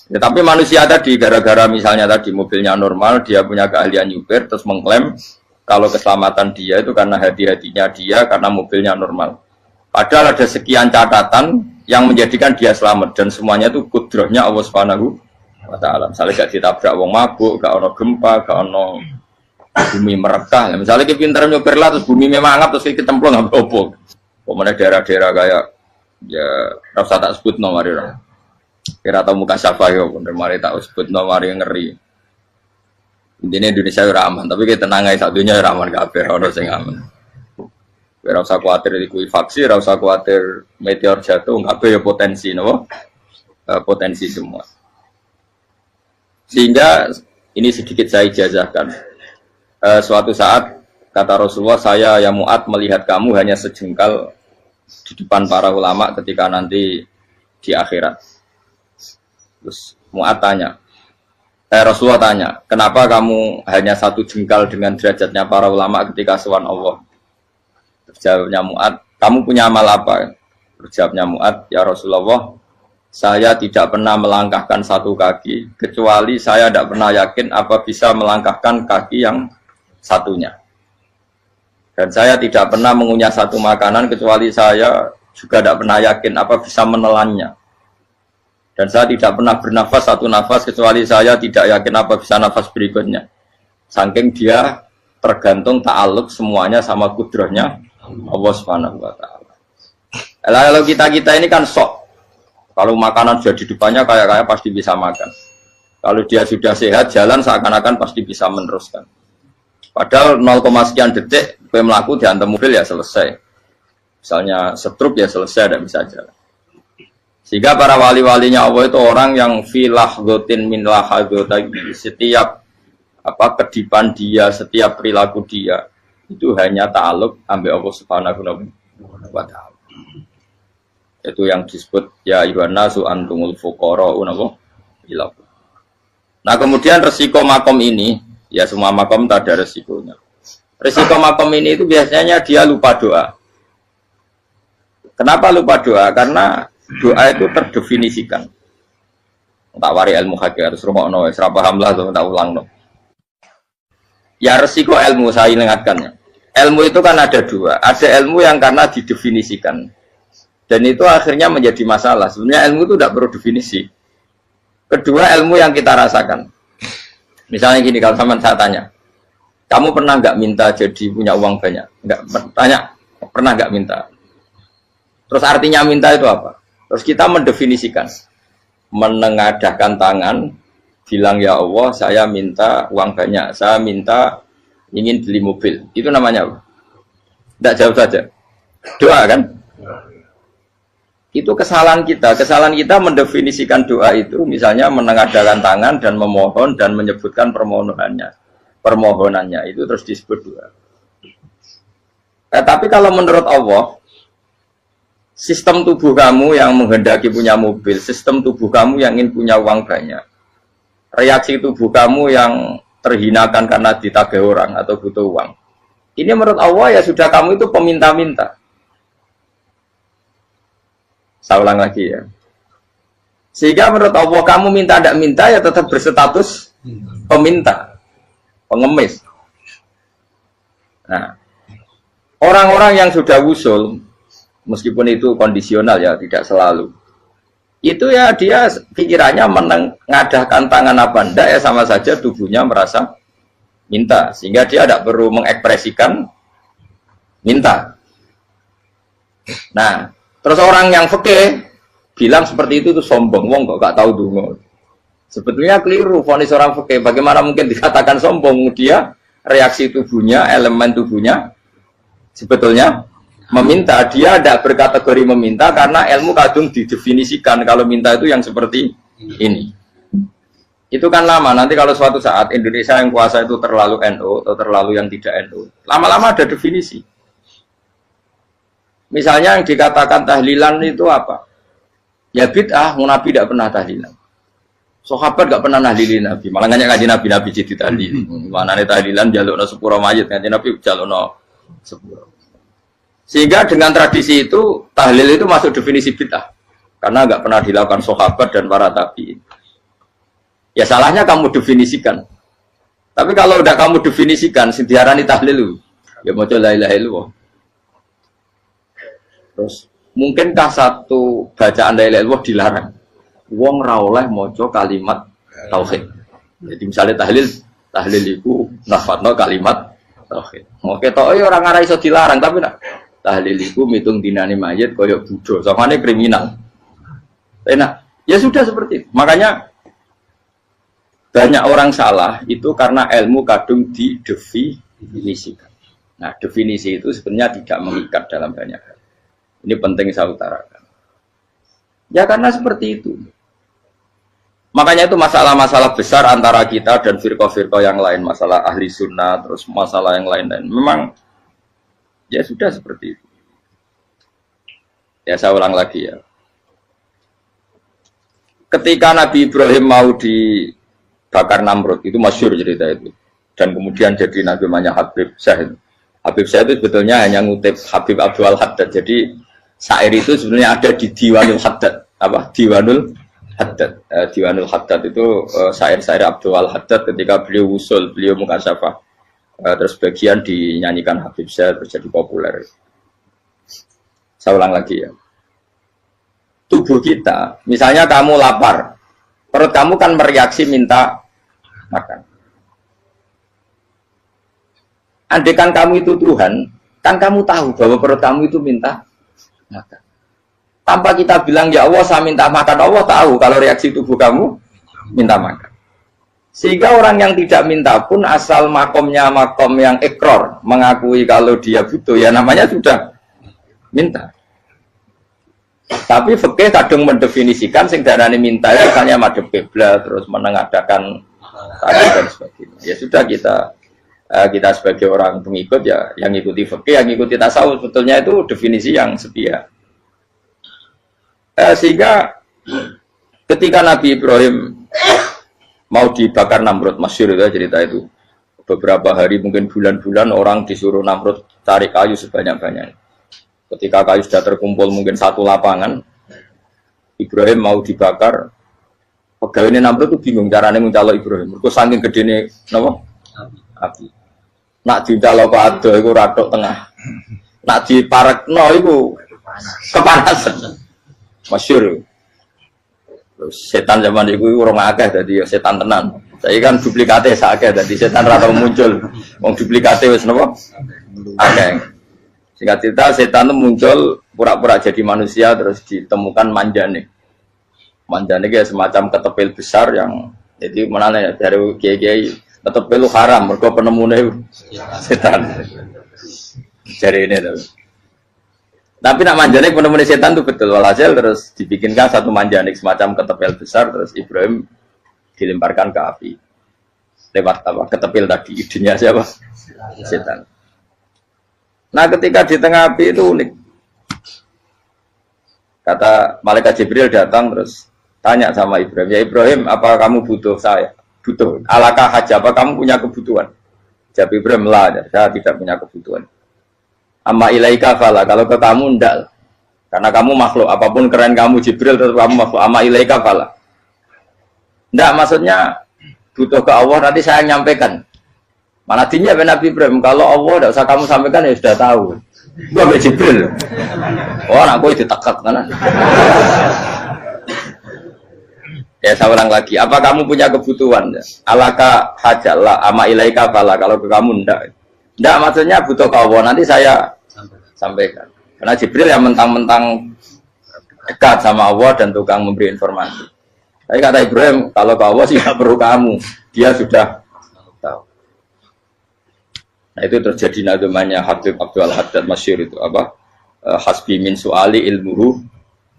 Ya, tapi manusia tadi gara-gara misalnya tadi mobilnya normal, dia punya keahlian nyupir, terus mengklaim kalau keselamatan dia itu karena hati-hatinya dia, karena mobilnya normal. Padahal ada sekian catatan yang menjadikan dia selamat dan semuanya itu kudrahnya Allah Subhanahu wa Ta'ala. Misalnya gak ditabrak wong mabuk, gak ono gempa, gak ono bumi merekah. Misalnya kita pintar nyupir lah, terus bumi memangap, terus kita cemplung nggak apa-apa. Pokoknya daerah-daerah kayak ya rasa tak sebut nomor orang. Kira tahu muka siapa ya, bener mari tak sebut nomor yang ngeri. Intinya Indonesia ya aman, tapi kita tenang aja satunya ya aman kabeh, orang sing aman. Ora usah khawatir likuifaksi, ora usah khawatir meteor jatuh, kabeh ya potensi, no? Potensi semua. Sehingga ini sedikit saya ijazahkan. Suatu saat kata Rasulullah, saya ya Mu'ad melihat kamu hanya sejengkal di depan para ulama ketika nanti di akhirat. Terus Mu'ad tanya, Rasulullah tanya, kenapa kamu hanya satu jengkal dengan derajatnya para ulama ketika sowan Allah? Terjawabnya Mu'ad, kamu punya amal apa? Terjawabnya Mu'ad, ya Rasulullah, saya tidak pernah melangkahkan satu kaki, kecuali saya tidak pernah yakin apa bisa melangkahkan kaki yang satunya. Dan saya tidak pernah mengunyah satu makanan, kecuali saya juga tidak pernah yakin apa bisa menelannya. Dan saya tidak pernah bernafas satu nafas kecuali saya tidak yakin apa bisa nafas berikutnya. Saking dia tergantung ta'aluk semuanya sama kudrahnya Allah Subhanahu wa Ta'ala. Kalau kita ini kan sok. Kalau makanan sudah di depannya kayak pasti bisa makan. Kalau dia sudah sehat jalan seakan-akan pasti bisa meneruskan. Padahal 0, sekian detik gue melaku dihantam mobil ya selesai. Misalnya stroke ya selesai dan bisa jalan. Sehingga para wali-walinya Allah itu orang yang filah gotin min lahadotagi, setiap kedipan dia, setiap perilaku dia itu hanya ta'aluk ambil Allah Subhanahu wa ta'ala. Itu yang disebut ya ayyuhan nasu antumul fuqara'u ila. Nah, kemudian resiko makom ini, ya semua makom tak ada resikonya. Resiko makom ini itu biasanya dia lupa doa. Kenapa lupa doa? Karena doa itu terdefinisikan. Tak wari ilmu hakikat terus rumokno wis ra paham lah tak ulang no. Ya resiko ilmu saya ingatkannya. Ilmu itu kan ada dua. Ada ilmu yang karena didefinisikan. Dan itu akhirnya menjadi masalah. Sebenarnya ilmu itu tidak perlu definisi. Kedua ilmu yang kita rasakan. Misalnya gini, kalau sama saya tanya, kamu pernah nggak minta jadi punya uang banyak? Nggak tanya, pernah nggak minta? Terus artinya minta itu apa? Terus kita mendefinisikan, menengadahkan tangan, bilang ya Allah, saya minta uang banyak, saya minta ingin beli mobil. Itu namanya apa? Tidak jauh saja. Doa kan? Itu kesalahan kita mendefinisikan doa itu, misalnya menengadahkan tangan dan memohon dan menyebutkan permohonannya itu terus disebut doa. Tapi kalau menurut Allah, sistem tubuh kamu yang menghendaki punya mobil, sistem tubuh kamu yang ingin punya uang banyak, reaksi tubuh kamu yang terhinakan karena ditagih orang atau butuh uang, ini menurut Allah ya sudah kamu itu peminta-minta. Saya ulang lagi ya. Sehingga menurut Allah kamu minta tidak minta ya tetap berstatus peminta, pengemis. Nah, orang-orang yang sudah wusul, meskipun itu kondisional ya, tidak selalu. Itu ya dia pikirannya menengadahkan tangan apa enggak ya sama saja tubuhnya merasa minta. Sehingga dia tidak perlu mengekspresikan minta. Nah, terus orang yang fikih bilang seperti itu sombong, wong kok gak tahu dungo. Sebetulnya keliru vonis orang fikih. Bagaimana mungkin dikatakan sombong? Dia reaksi tubuhnya, elemen tubuhnya sebetulnya meminta. Dia tidak berkategori meminta karena ilmu kadung didefinisikan kalau minta itu yang seperti ini. Itu kan lama. Nanti kalau suatu saat Indonesia yang kuasa itu terlalu NU atau terlalu yang tidak NU, lama-lama ada definisi. Misalnya yang dikatakan tahlilan itu apa? Ya bid'ah, Nabi tidak pernah tahlilan. Sahabat tidak pernah nahlilin Nabi. Malah nggak ngaji Nabi jadi tahlil. Mana nih tahlilan jalukno sepuro mayit, ngaji Nabi jalukno sepuro. Sehingga dengan tradisi itu tahlil itu masuk definisi bid'ah. Karena nggak pernah dilakukan sahabat dan para tabi'in. Ya salahnya kamu definisikan. Tapi kalau udah kamu definisikan, diarani tahlil, ya mau la ilaha illallah. Terus mungkinkah satu bacaan la ilaha illallah dilarang? Wong ra oleh maca kalimat tauhid. Jadi misalnya tahlil iku nafadno kalimat tauhid. Oke tok ora ngara iso dilarang tapi nak tahlil iku mitung dinane mayit kaya budo, samane kriminal. Enak. Ya sudah seperti itu. Makanya banyak orang salah itu karena ilmu kadung didefinisikan. Nah, definisi itu sebenarnya tidak mengikat dalam banyak hal. Ini penting saya utarakan. Ya karena seperti itu. Makanya itu masalah-masalah besar antara kita dan firqah-firqah yang lain. Masalah ahli sunnah, terus masalah yang lain-lain. Memang, ya sudah seperti itu. Ya saya ulang lagi ya. Ketika Nabi Ibrahim mau dibakar Namrud, itu masyhur cerita itu. Dan kemudian jadi Nabi namanya Habib Syahid. Habib Syahid itu sebetulnya hanya ngutip Habib Abdul Haddad. Jadi syair itu sebenarnya ada di Diwanul Haddad. Apa? Diwanul Haddad. Diwanul Haddad itu syair-syair Abdul Haddad ketika beliau usul, beliau mukasyafah. Terus bagian dinyanyikan Habib Syahid terus jadi populer. Saya ulang lagi ya. Tubuh kita, misalnya kamu lapar, perut kamu kan mereaksi minta makan. Andaikan kamu itu Tuhan, kan kamu tahu bahwa perut kamu itu minta makan. Tanpa kita bilang ya Allah saya minta makan, Allah tahu kalau reaksi tubuh kamu minta makan. Sehingga orang yang tidak minta pun asal makomnya makom yang ikror, mengakui kalau dia butuh, ya namanya sudah minta. Tapi fikih kadang mendefinisikan sing darane minta itu misalnya madhep kiblat terus menengadakan tadi dan sebagainya. Ya sudah kita sebagai orang pengikut ya yang ikuti fikih, yang ikuti tasawuf sebetulnya itu definisi yang sepihak. Sehingga ketika Nabi Ibrahim mau dibakar Namrud, masyhur itu cerita itu. Beberapa hari mungkin bulan-bulan orang disuruh Namrud cari kayu sebanyak-banyaknya. Ketika kayu sudah terkumpul mungkin satu lapangan, Ibrahim mau dibakar. Pegawainya Namrud itu bingung caranya mencalok Ibrahim. Mereka saking gedene napa? Api. Nak dicalok ke ado iku ratok tengah. Nak diparekno iku kepanasan. Masyhur. Setan zaman itu orang akeh dadi setan tenan. Saya kan duplikate sakeh dadi setan ra tau muncul. Wong duplikate wis napa? Akeh. Singkat cerita setan itu muncul pura-pura jadi manusia terus ditemukan manjane. Manjane kayak semacam ketepil besar yang jadi menane dari kiai-kiai ketepil itu haram mergo penemune setan. Jari ini tuh. Tapi nak manjanik penemune setan itu betul walhasil terus dibikinkan satu manjanik semacam ketepil besar terus Ibrahim dilemparkan ke api lewat apa ketepil tadi idenya siapa setan. Nah ketika di tengah api itu unik, kata malaikat Jibril datang terus tanya sama Ibrahim, ya Ibrahim apa kamu butuh saya? Butuh. Alakah haja apa kamu punya kebutuhan? Jawab Ibrahim lah, saya tidak punya kebutuhan. Amma ilaika fala, kalau ke kamu ndak, karena kamu makhluk apapun keren kamu Jibril tetap kamu makhluk. Amma ilaika fala. Ndak maksudnya butuh ke Allah nanti saya nyampaikan. Mana dinya Nabi Ibrahim kalau Allah tidak usah kamu sampaikan ya sudah tahu. Gua be Jibril. Oh aku ditekak kan. Ya saya ulang lagi, apa kamu punya kebutuhan? Alaka hajalah ama ilaika fala, kalau ke kamu ndak. Ndak maksudnya butuh ke Allah nanti saya sampaikan. Karena Jibril yang mentang-mentang dekat sama Allah dan tukang memberi informasi. Tapi kata Ibrahim, kalau ke Allah sih tidak perlu kamu, dia sudah tahu. Nah itu terjadi nadumanya Habib Abdul Haddad masyhur itu apa? Hasbi min su'ali ilmuhu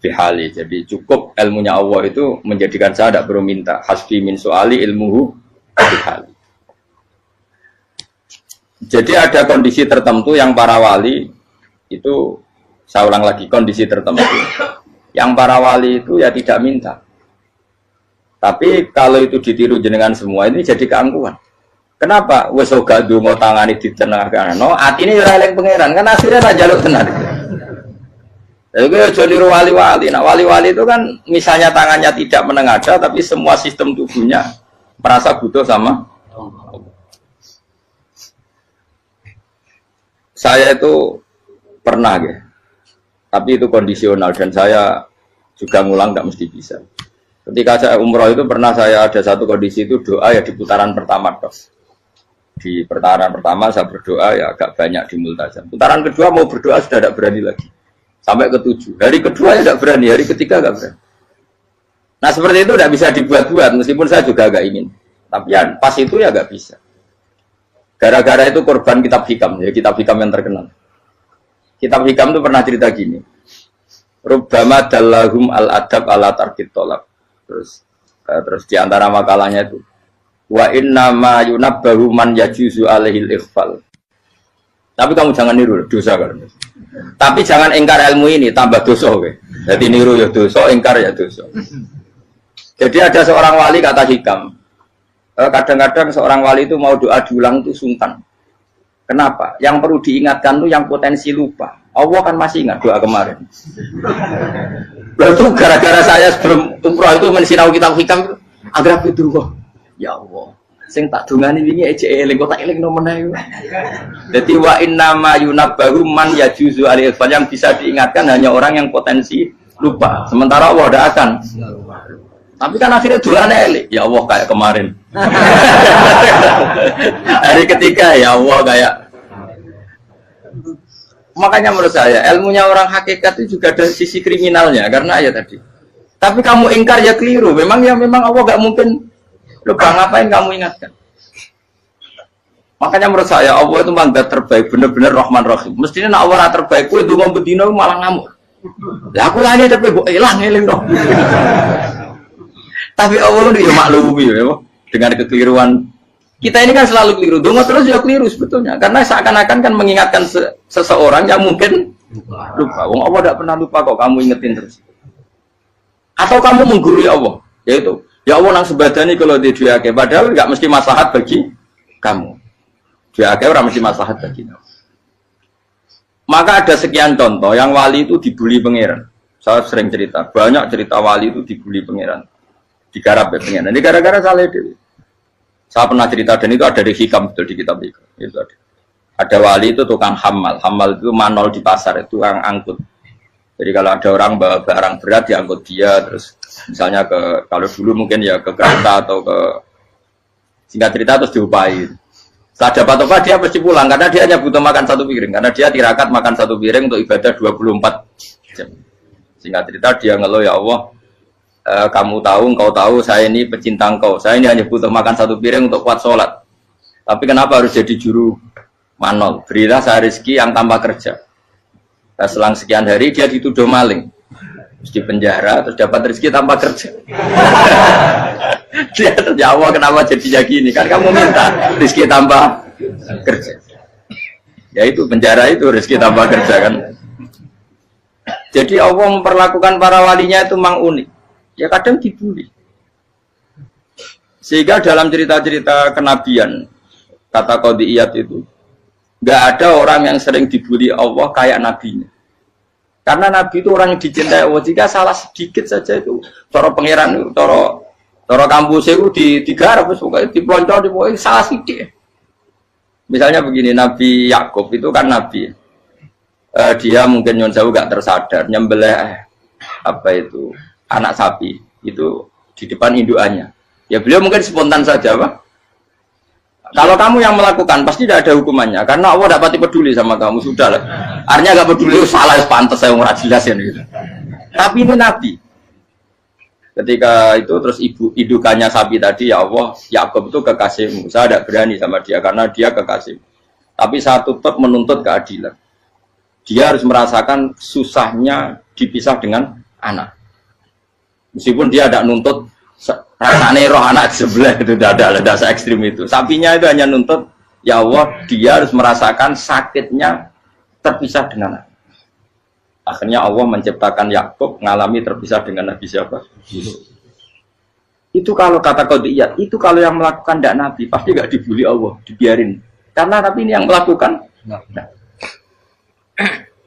bihali. Jadi cukup ilmunya Allah itu menjadikan saya tidak perlu minta. Hasbi min su'ali ilmuhu bihali. Jadi ada kondisi tertentu yang para wali itu, saya ulang lagi, kondisi tertentu yang para wali itu ya tidak minta. Tapi kalau itu ditiru jenengan semua ini jadi keangkuhan. Kenapa? Wes ora ndonga tangane ditenengahkan. No, atine ora eling pangeran, kan akhirnya tak jaluk tenan. Jadi aja niru wali-wali. Nah, wali-wali itu kan misalnya tangannya tidak menengadah tapi semua sistem tubuhnya merasa butuh sama Allah. Saya itu pernah ya. Tapi itu kondisional dan saya juga ngulang tidak mesti bisa. Ketika saya umroh itu pernah saya ada satu kondisi itu doa ya di putaran pertama dok. Di putaran pertama saya berdoa ya agak banyak di multazam. Putaran kedua mau berdoa sudah tidak berani lagi. Sampai ke-7. Hari kedua ya tidak berani, hari ketiga tidak berani. Nah seperti itu tidak bisa dibuat-buat meskipun saya juga agak ingin. Tapi ya pas itu ya nggak bisa. Gara-gara itu korban kitab hikam, ya kitab hikam yang terkenal. Kitab hikam itu pernah cerita gini. Rubbama dallahum al-adab ala tarkit tolak. Terus di antara makalahnya itu wa inna ma yunabbahu man yajuzu alaihil ikhfal. Tapi kamu jangan niru dosa kan. Tapi jangan ingkar ilmu ini tambah dosa kowe. Jadi niru ya dosa, ingkar ya dosa. Jadi ada seorang wali kata hikam. Kadang-kadang seorang wali itu mau doa diulang itu sungkan. Kenapa? Yang perlu diingatkan tuh yang potensi lupa. Allah kan masih ingat doa kemarin. Lalu gara-gara saya sebelum umroh itu mensinau kitab hikam agar itu ya Allah. Sing tak dungani wingi ejek eling kok tak eling nomene. Dadi wa inna ma yunabbahu man yajuzu alil yang bisa diingatkan hanya orang yang potensi lupa. Sementara Allah tidak akan. Tapi kan akhirnya doane eling. Ya Allah kayak kemarin. Hari ketiga ya Allah kayak. Makanya menurut saya ilmunya orang hakikat itu juga ada sisi kriminalnya karena ya tadi. Tapi kamu ingkar ya keliru. Memang Allah gak mungkin lupa, ngapain kamu ingatkan. Makanya menurut saya Allah itu mandat terbaik, benar-benar Rahman Rahim. Mestinya nak Allah terbaik, itu mau bedino malah ngamuk. Lah aku lali tapi kok hilang eling dong. Tapi Allah itu ya maklumi ya, dengan kekeliruan. Kita ini kan selalu keliru, donga terus ya keliru sebetulnya. Karena seakan-akan kan mengingatkan seseorang yang mungkin lupa. Wong Allah tidak pernah lupa kok, kamu ingetin terus. Atau kamu menggurui Allah, yaitu ya Allah nang sebadani kalau di diake, padahal nggak mesti maslahat bagi kamu. Diake orang mesti maslahat bagi kamu. Maka ada sekian contoh yang wali itu dibully pangeran. Saya sering cerita, banyak cerita wali itu dibully pangeran, digarap ya pangeran. Ini gara-gara salah dewi. Saya pernah cerita dan itu ada di hikam betul di kitab itu. Itu ada wali itu tukang hamal itu manol di pasar itu tukang angkut. Jadi kalau ada orang bawa barang berat diangkut dia, terus misalnya kalau dulu mungkin ya ke kereta atau ke singkat cerita terus diupain. Setelah dapat apa dia pasti pulang karena dia hanya butuh makan satu piring karena dia tirakat makan satu piring untuk ibadah 24 jam. Singkat cerita dia ngeluh ya Allah. Kamu tahu, engkau tahu, saya ini pecinta engkau. Saya ini hanya butuh makan satu piring untuk kuat sholat. Tapi kenapa harus jadi juru manol? Berilah saya rezeki yang tanpa kerja. Nah, selang sekian hari dia dituduh maling. Terus di penjara, terus dapat rezeki tanpa kerja. Dia terjawab kenapa jadinya gini? Kan kamu minta rezeki tanpa kerja. Ya itu penjara itu rezeki tanpa kerja kan. Jadi Allah memperlakukan para walinya itu memang unik. Ya kadang dibully. Sehingga dalam cerita-cerita kenabian, kata Qadiyat itu, nggak ada orang yang sering dibully Allah kayak nabinya. Karena nabi itu orang yang dicintai Allah. Jika salah sedikit saja itu, cara pangeran itu, cara kampus itu digarap, pokoknya dipelonco, pokoknya salah sedikit. Misalnya begini, Nabi Yakub itu kan nabi. Dia mungkin nyon jauh nggak tersadar, nyembelih apa itu anak sapi itu di depan indukannya. Ya beliau mungkin spontan saja, Pak. Kalau kamu yang melakukan pasti tidak ada hukumannya karena Allah tidak pati peduli sama kamu, sudah lah. Artinya nggak peduli, salah pantas saya nggak jelas ya gitu. Tapi ini Nabi. Ketika itu terus indukannya sapi tadi, ya Allah, Yakub itu kekasihmu. Saya tidak berani sama dia karena dia kekasihmu. Tapi saya tetap menuntut keadilan. Dia harus merasakan susahnya dipisah dengan anak. Meskipun dia tidak nuntut rasanya roh anak sebelah itu tidak ada se-ekstrim itu. Sapinya itu hanya nuntut ya Allah dia harus merasakan sakitnya terpisah dengan anak. Akhirnya Allah menciptakan Yakub mengalami terpisah dengan Nabi siapa? Yusuf. Itu kalau kata Qadiyat, itu kalau yang melakukan tidak Nabi pasti nggak dibully Allah, dibiarin. Karena Nabi ini yang melakukan. Nah.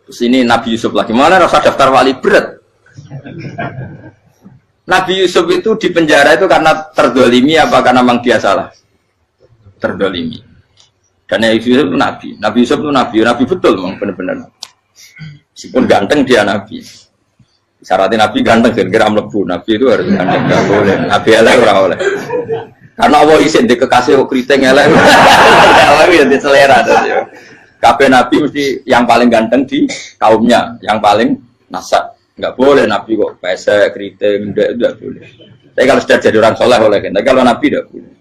Terus ini Nabi Yusuf lagi mana rasa daftar wali berat. Nabi Yusuf itu di penjara itu karena terdolimi apa karena memang dia salah? Terdolimi. Karena Yusuf itu Nabi. Nabi Yusuf itu Nabi betul memang benar-benar. Meskipun ganteng dia Nabi. Syaratnya Nabi ganteng kira-kira mlebu. Nabi itu harus ganteng, nggak boleh. Nabi elek ora oleh. Karena Allah isin di kekasih kok keriting elek. Allah ya di selera ya. Kabeh Nabi mesti yang paling ganteng di kaumnya, yang paling nasab. Nggak boleh Nabi kok pesek, keriting, tidak boleh. Tapi kalau sudah jadi orang soleh boleh kan. Tapi kalau Nabi tidak boleh.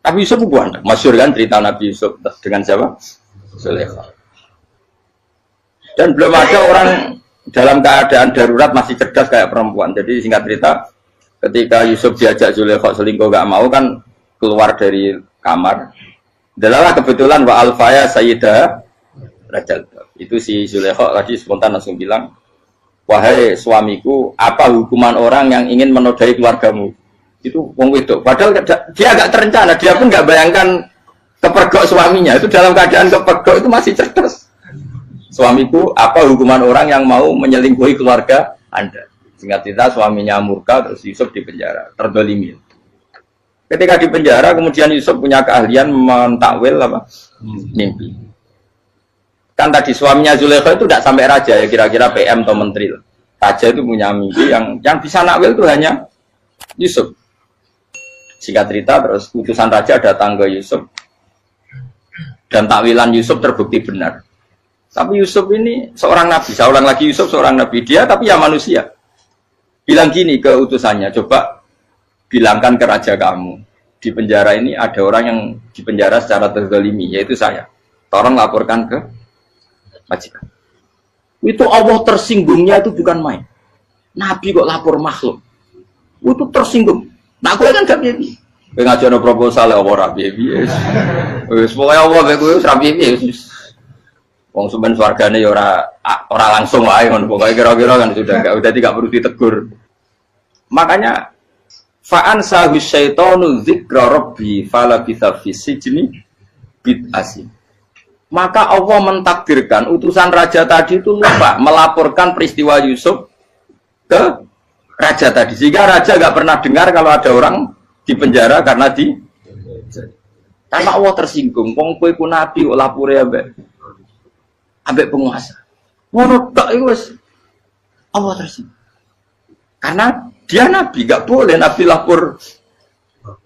Nabi Yusuf bukan. Masyhur kan cerita Nabi Yusuf dengan siapa? Zulaikha. Dan belum ada orang dalam keadaan darurat masih cerdas kayak perempuan. Jadi singkat cerita, ketika Yusuf diajak Zulaikha selingkuh nggak mau kan keluar dari kamar. Adalah kebetulan wa alfaya sayyidah rajal. Itu si Zulaikha tadi spontan langsung bilang, wahai suamiku, apa hukuman orang yang ingin menodai keluargamu? Itu wong wedok. Padahal dia agak terencana, dia pun nggak bayangkan kepergok suaminya. Itu dalam keadaan kepergok itu masih cerdas. Suamiku, apa hukuman orang yang mau menyelingkuhi keluarga Anda? Singkat cerita suaminya murka, terus Yusuf di penjara, terdolimi. Ketika di penjara, kemudian Yusuf punya keahlian mentakwil apa? Mimpi. Kan tadi suaminya Zulaikha itu tidak sampai raja ya kira-kira PM atau menteri. Raja itu punya mimpi yang bisa nakwil itu hanya Yusuf. Singkat cerita terus utusan raja datang ke Yusuf dan takwilan Yusuf terbukti benar. Tapi Yusuf ini seorang nabi, saya ulang lagi Yusuf seorang nabi dia tapi ya manusia. Bilang gini ke utusannya, coba bilangkan ke raja kamu di penjara ini ada orang yang di penjara secara terzalimi yaitu saya. Tolong laporkan ke majikan. Itu Allah tersinggungnya itu bukan main. Nabi kok lapor makhluk. Itu tersinggung. Nah, aku kan gak piye. Kowe ngajono proposal apa ora piye-piye. Wis pokoke Allah kowe wis ra piye-piye wis. Wong sampean swargane ya ora langsung wae ngono. Pokoke kira-kira kan sudah dadi gak perlu ditegur. Makanya fa'an sahu syaitanu dzikra rabbi fala bisa fi sijni bid'asi. Maka Allah mentakdirkan utusan raja tadi itu lupa melaporkan peristiwa Yusuf ke raja tadi. Sehingga raja gak pernah dengar kalau ada orang di penjara karena karena Allah tersinggung. Wong kowe ku nabi kok lapore ambek penguasa. Ngono tok iku wis Allah tersinggung. Karena dia nabi, gak boleh nabi lapor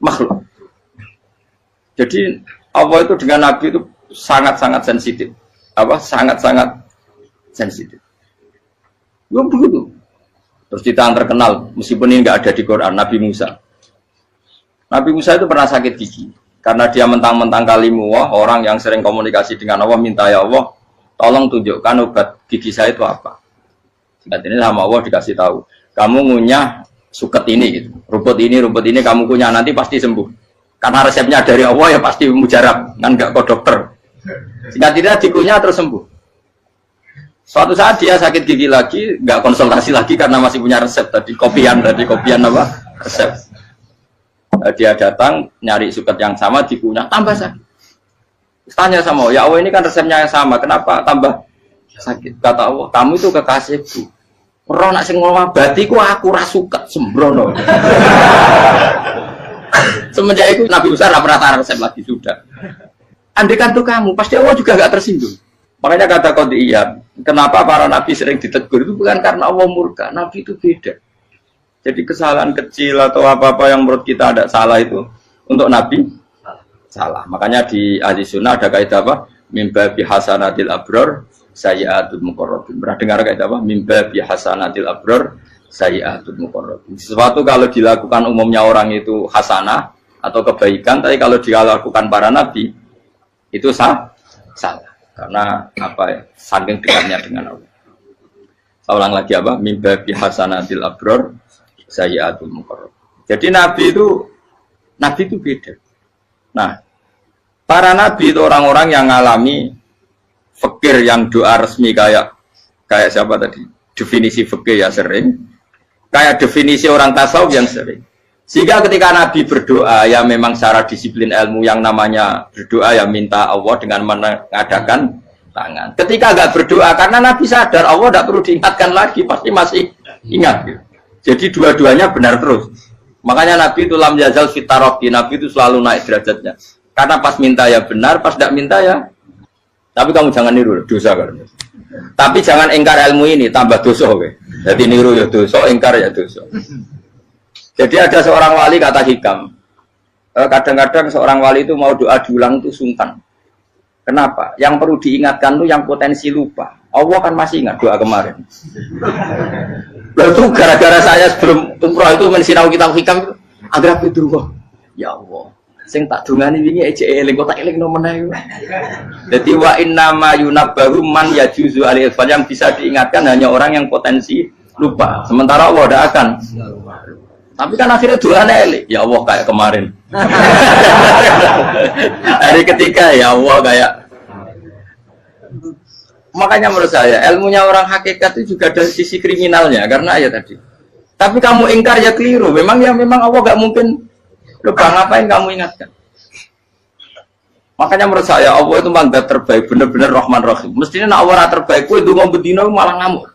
makhluk. Jadi Allah itu dengan nabi itu sangat-sangat sensitif. Sangat-sangat sensitif. Ya begitu. Terus kita yang terkenal, meskipun ini nggak ada di Quran, Nabi Musa. Nabi Musa itu pernah sakit gigi. Karena dia mentang-mentang kalimullah, orang yang sering komunikasi dengan Allah, minta ya Allah, tolong tunjukkan obat gigi saya itu apa. Singkat ini sama Allah dikasih tahu. Kamu ngunyah suket ini, gitu. rumput ini kamu kunyah, nanti pasti sembuh. Karena resepnya dari Allah ya pasti mujarab, kan nggak ke dokter. Singkat tidak dikunyah terus sembuh. Suatu saat dia sakit gigi lagi, nggak konsultasi lagi karena masih punya resep tadi kopian apa resep. Dia datang nyari suket yang sama dikunyah tambah sakit. Tanya sama Allah, ya Allah ini kan resepnya yang sama, kenapa tambah sakit? Kata Allah, kamu itu kekasihku. Roh nak sing ngobati ku aku ra suket sembrono. Semenjak itu Nabi Musa tidak pernah taruh resep lagi sudah. Andaikan tuh kamu, pasti Allah juga gak tersinggung. Makanya kata Qadiyat, kenapa para nabi sering ditegur itu bukan karena Allah murka. Nabi itu beda. Jadi kesalahan kecil atau apa-apa yang menurut kita ada salah itu untuk nabi salah. Makanya di ahli sunnah ada kaidah apa? Mimba bihasanatil abror sayyi'atul muqarrabin. Pernah dengar kaidah apa? Mimba bihasanatil abror sayyi'atul muqarrabin. Sesuatu kalau dilakukan umumnya orang itu hasanah atau kebaikan, tapi kalau dilakukan para nabi itu salah. Karena apa ya? Saking dekatnya dengan Allah. Saya ulang lagi apa? Mimba bihasanatil abror sayyi'atul muqarrabin. Jadi nabi itu beda. Nah, para nabi itu orang-orang yang ngalami fikir yang doa resmi kayak siapa tadi? Definisi fikir ya sering. Kayak definisi orang tasawuf yang sering. Sehingga ketika Nabi berdoa, ya memang secara disiplin ilmu yang namanya berdoa ya minta Allah dengan mengadakan tangan. Ketika enggak berdoa, karena Nabi sadar Allah tidak perlu diingatkan lagi, pasti masih ingat. Gitu. Jadi dua-duanya benar terus. Makanya Nabi itu lam yazal fitaroki, Nabi itu selalu naik derajatnya. Karena pas minta ya benar, pas tidak minta ya. Tapi kamu jangan niru, dosa kan. Tapi jangan ingkar ilmu ini, tambah dosa. Okay? Jadi niru ya dosa, ingkar ya dosa. Jadi ada seorang wali kata hikam, kadang-kadang seorang wali itu mau doa diulang itu sungkan. Kenapa? Yang perlu diingatkan itu yang potensi lupa. Allah kan masih ingat doa kemarin. Lalu gara-gara saya sebelum umroh itu mensinau kitab hikam itu, agar itu ya Allah. Sing tak dungani wingi eling kok tak eling no meneh. Dadi wa innama yunabbahu man yajuzu alil yang bisa diingatkan hanya orang yang potensi lupa. Sementara Allah tidak akan. Tapi kan akhirnya doanya elik. Ya Allah kayak kemarin. Hari ketiga ya Allah kayak. Makanya menurut saya ilmunya orang hakikat itu juga ada sisi kriminalnya karena ya tadi. Tapi kamu ingkar ya keliru. Memang Allah gak mungkin lupa, ngapain kamu ingatkan? Makanya menurut saya Allah itu mandat terbaik, benar-benar Rahman Rahim. Mestinya nak Allah terbaik, kue dungo bedino malah ngamuk.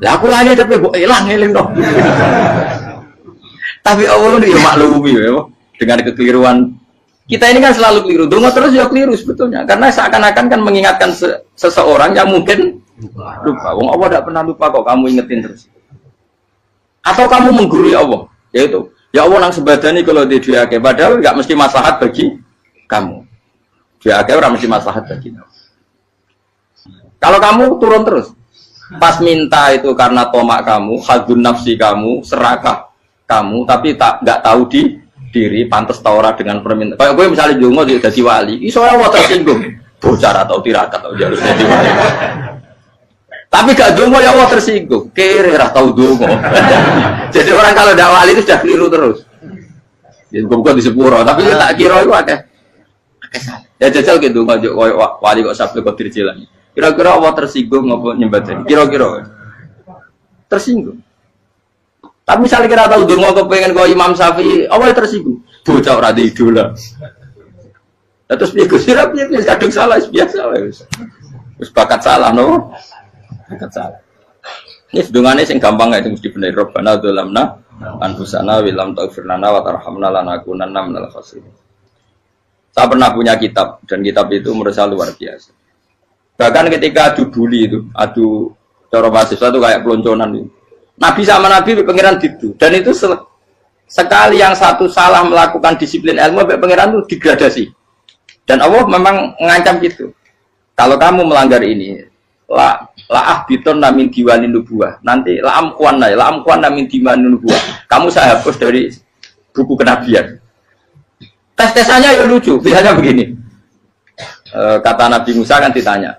Lah aku lagi tapi kok eling dong. Tapi Allah itu ya maklumi ya, dengan kekeliruan. Kita ini kan selalu keliru, dungo terus ya keliru sebetulnya. Karena seakan-akan kan mengingatkan seseorang yang mungkin lupa. Wong Allah tidak pernah lupa kok, kamu ingetin terus. Atau kamu menggurui Allah, yaitu ya Allah nang sebadani kalau di diake, padahal nggak mesti maslahat bagi kamu. Diake orang mesti maslahat bagi kamu. Kalau kamu turun terus, pas minta itu karena tomak kamu, hadun nafsi kamu, serakah kamu, tapi nggak tahu diri, pantas taura dengan permintaan. Kayak gue misalnya jongo jadi wali, iso Allah tersinggung, bocah atau tirakat atau harus jadi wali. Tapi gak dongo ya Allah tersinggung. Kere ra tau dongo. Jadi orang kalau tidak wali itu sudah keliru terus. Ya bukan di sepuro, tapi tak kira itu akeh. Ya jajal gitu ngajak wali kok sabtu qadir Jilani. Kira-kira Allah tersinggung ngapa nyembah? Kira-kira tersinggung. Tapi misalnya kira tahu dongo kepengen kok Imam Syafi'i, Allah tersinggung. Bocah ora di idola. Terus piye Gus Sirap piye kadung salah biasa wis. Wis bakat salah no. Bakat salah. Ini sedungane sing gampang ae mesti bener Rabbana dzalamna anfusana wa lam taghfir lana wa tarhamna lanakunanna minal khasirin. Saya pernah punya kitab dan kitab itu menurut saya luar biasa. Bahkan ketika adu bully itu, adu cara mahasiswa itu kayak pelonconan itu. Nabi sama Nabi pangeran gitu dan itu sekali yang satu salah melakukan disiplin ilmu pangeran itu degradasi. Dan Allah memang mengancam gitu. Kalau kamu melanggar ini, la biton namin diwanin nubuah. Nanti la amkuan namin diwanin nubuah. Kamu saya hapus dari buku kenabian. Tes-tesannya ya lucu. Biasanya begini. Kata Nabi Musa kan ditanya.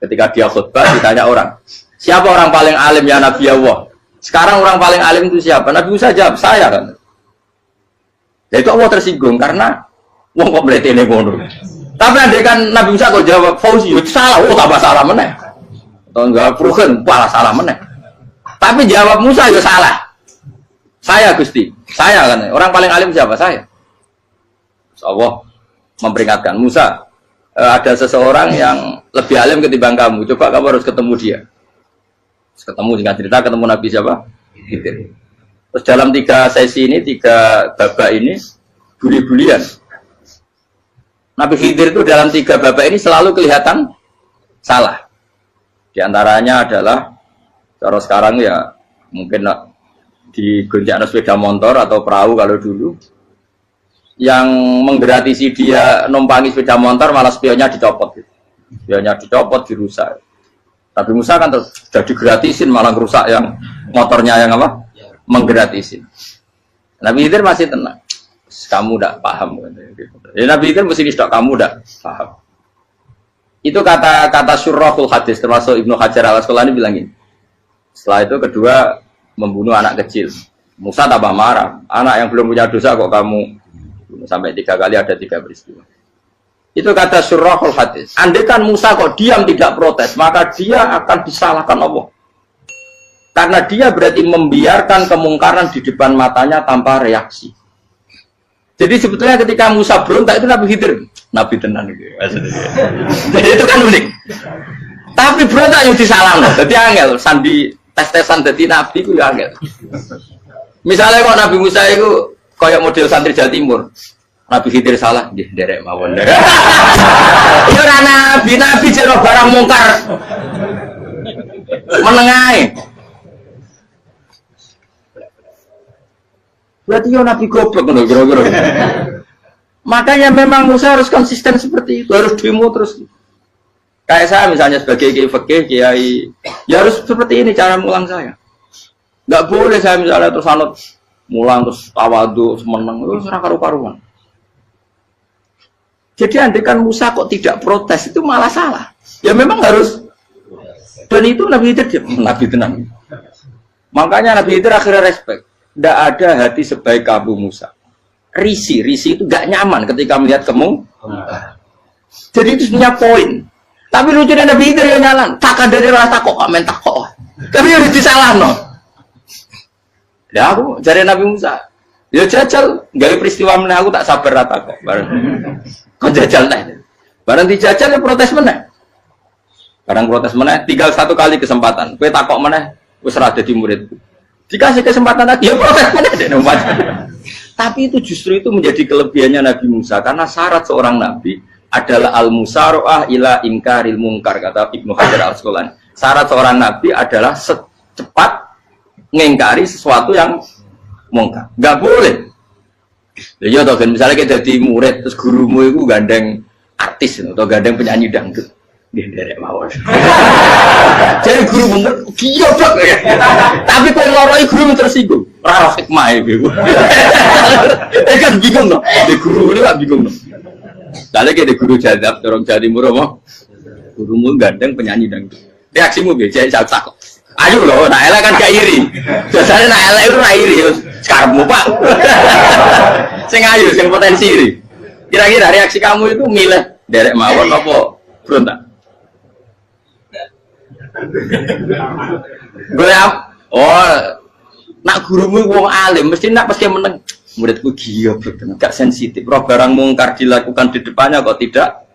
Ketika dia khutbah ditanya orang. Siapa orang paling alim ya Nabi Allah? Sekarang orang paling alim itu siapa? Nabi Musa jawab, saya kan. Ya itu Allah tersinggung karena wong kok mletene ngono. Tapi andai kan Nabi Musa kok jawab Fauzi, itu salah, tambah salah meneh. Atau enggak Prugen, malah salah meneh. Tapi jawab Musa ya salah. Saya Gusti, saya kan. Orang paling alim siapa? Saya. Allah memperingatkan Musa, ada seseorang yang lebih alim ketimbang kamu. Coba kamu harus ketemu dia. Terus ketemu singkat cerita ketemu Nabi siapa? Khidir. Terus dalam 3 sesi ini, 3 babak ini buli-bulian. Nabi Khidir itu dalam 3 babak ini selalu kelihatan salah. Di antaranya adalah cara sekarang ya mungkin di gonjak sepeda motor atau perahu kalau dulu yang menggratisi dia numpangi sepeda motor malah spionnya dicopot. Spionnya dicopot, dirusak. Tapi Musa kan sudah digratisin malah merusak yang motornya yang apa? Menggratisin. Nabi Khidir masih tenang. Kamu tidak paham. Ya, Nabi Khidir mesti tidak kamu tidak paham. Itu kata syurrahul hadis termasuk Ibnu Hajar al-Asqalani bilang ini. Setelah itu kedua membunuh anak kecil. Musa tambah marah. Anak yang belum punya dosa kok kamu bunuh. Sampai 3 kali ada 3 peristiwa. Itu kata syurrahul hadis. Andai kan Musa kok diam tidak protes, maka dia akan disalahkan Allah. Karena dia berarti membiarkan kemungkaran di depan matanya tanpa reaksi. Jadi sebetulnya ketika Musa berontak itu Nabi Khidir, Nabi tenan gitu. Jadi itu kan unik. Tapi berontak yang disalahkan. Jadi angel sandi tes-tesan jadi Nabi itu ya angel. Misalnya kok Nabi Musa itu kayak model santri Jawa Timur. Nabi Khidir salah, nggih nderek mawon. Yo ora nabi jero barang mungkar. Menengae. Berarti yo nabi goblok ngono kira-kira. Makanya memang Musa harus konsisten seperti itu, harus demo terus. Kayak saya misalnya sebagai kiai fikih, kiai ya harus seperti ini cara mulang saya. Enggak boleh saya misalnya terus anut mulang terus tawadhu, semeneng terus ora karu-karuan. Jadi andai kan Musa kok tidak protes itu malah salah. Ya memang harus. Dan itu Nabi Khidir Nabi tenang. Makanya Nabi Khidir akhirnya respect. Tidak ada hati sebaik kamu Musa. Risi itu gak nyaman ketika melihat kamu. Jadi itu sebenarnya poin. Tapi lucunya Nabi Khidir yang nyalan. Takkan dari rasa kok amen takok. Tapi harus disalah no. Ya aku cari Nabi Musa. Ya jajal, gak peristiwa meneh aku tak sabar rata kok. Kau jajal nih, barang dijajal ya protes meneh. Barang protes meneh, tinggal 1 kali kesempatan. Kue takok meneh, wis ora dadi muridku. Dikasih kesempatan lagi, ya protes meneh deh. Tapi itu justru itu menjadi kelebihannya Nabi Musa karena syarat seorang nabi adalah al-musara'ah ila inkaril munkar kata Ibnu Hajar al-Asqalani. Syarat seorang nabi adalah secepat mengingkari sesuatu yang mungkar. Enggak boleh. Ya toh kan misalnya kita jadi murid terus gurumu itu gandeng artis atau gandeng penyanyi dangdut. Nggih nderek mawon. Jadi guru bener goblok ya. Tapi kok loroi guru tersinggung. Ora hikmah iku. Kan bingung loh. Di guru ini kan bingung loh. Kali ke guru jadab dorong jadi murah mau. Gurumu gandeng penyanyi dangdut. Reaksimu biasa cak. Ayo loh, nak elek kan gak iri. Biasanya nak elek itu nak iri. Sekarangmu Pak. Sing ayu, sing potensi iri. Kira-kira reaksi kamu itu milih derek mawon apa berontak? Gue nak gurumu wong alim mesti nak pasti meneng. Muridku gila betul, gak sensitif. Roh barang mungkar dilakukan di depannya kok tidak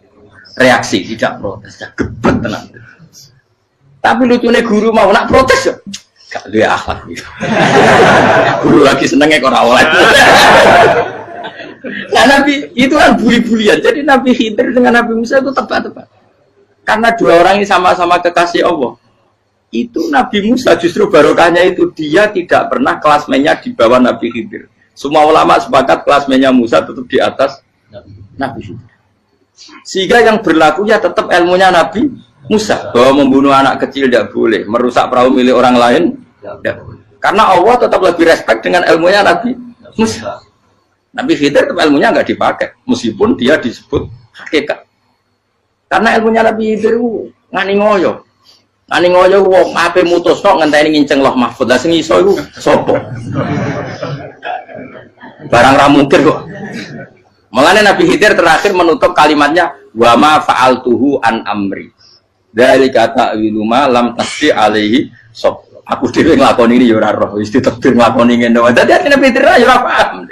reaksi, tidak protes, gebet tenang. Tapi lucunya guru mau nak protes ya, gak dia akhlak gitu. Guru lagi senengnya kok rawat. Nah Nabi itu kan buli-bulian. Jadi Nabi Khidir dengan Nabi Musa itu tepat-tepat. Karena dua orang ini sama-sama kekasih Allah. Itu Nabi Musa justru barokahnya itu dia tidak pernah kelasmennya di bawah Nabi Khidir. Semua ulama sepakat kelasmennya Musa tetap di atas Nabi Khidir. Sehingga yang berlaku ya tetap ilmunya Nabi Musa, bahwa membunuh anak kecil tidak boleh, merusak perahu milik orang lain tidak boleh. Karena Allah tetap lebih respect dengan ilmunya Nabi Musa. Nabi Khidir tetap ilmunya nggak dipakai, meskipun dia disebut hakikat. Karena ilmunya Nabi Khidir ngani ngoyo wong ape mutusno ngenteni nginceng loh mahfud. Lah sing iso iku sapa? Barang ra mungkin kok. Makanya Nabi Khidir terakhir menutup kalimatnya wa ma fa'altuhu an amri. Dari kata wiluma lam tasdi alaihi sob. Aku dhewe nglakoni ini ya ora roh, wis ditakdir nglakoni ngene wae. Dadi Nabi Khidir ya ora paham.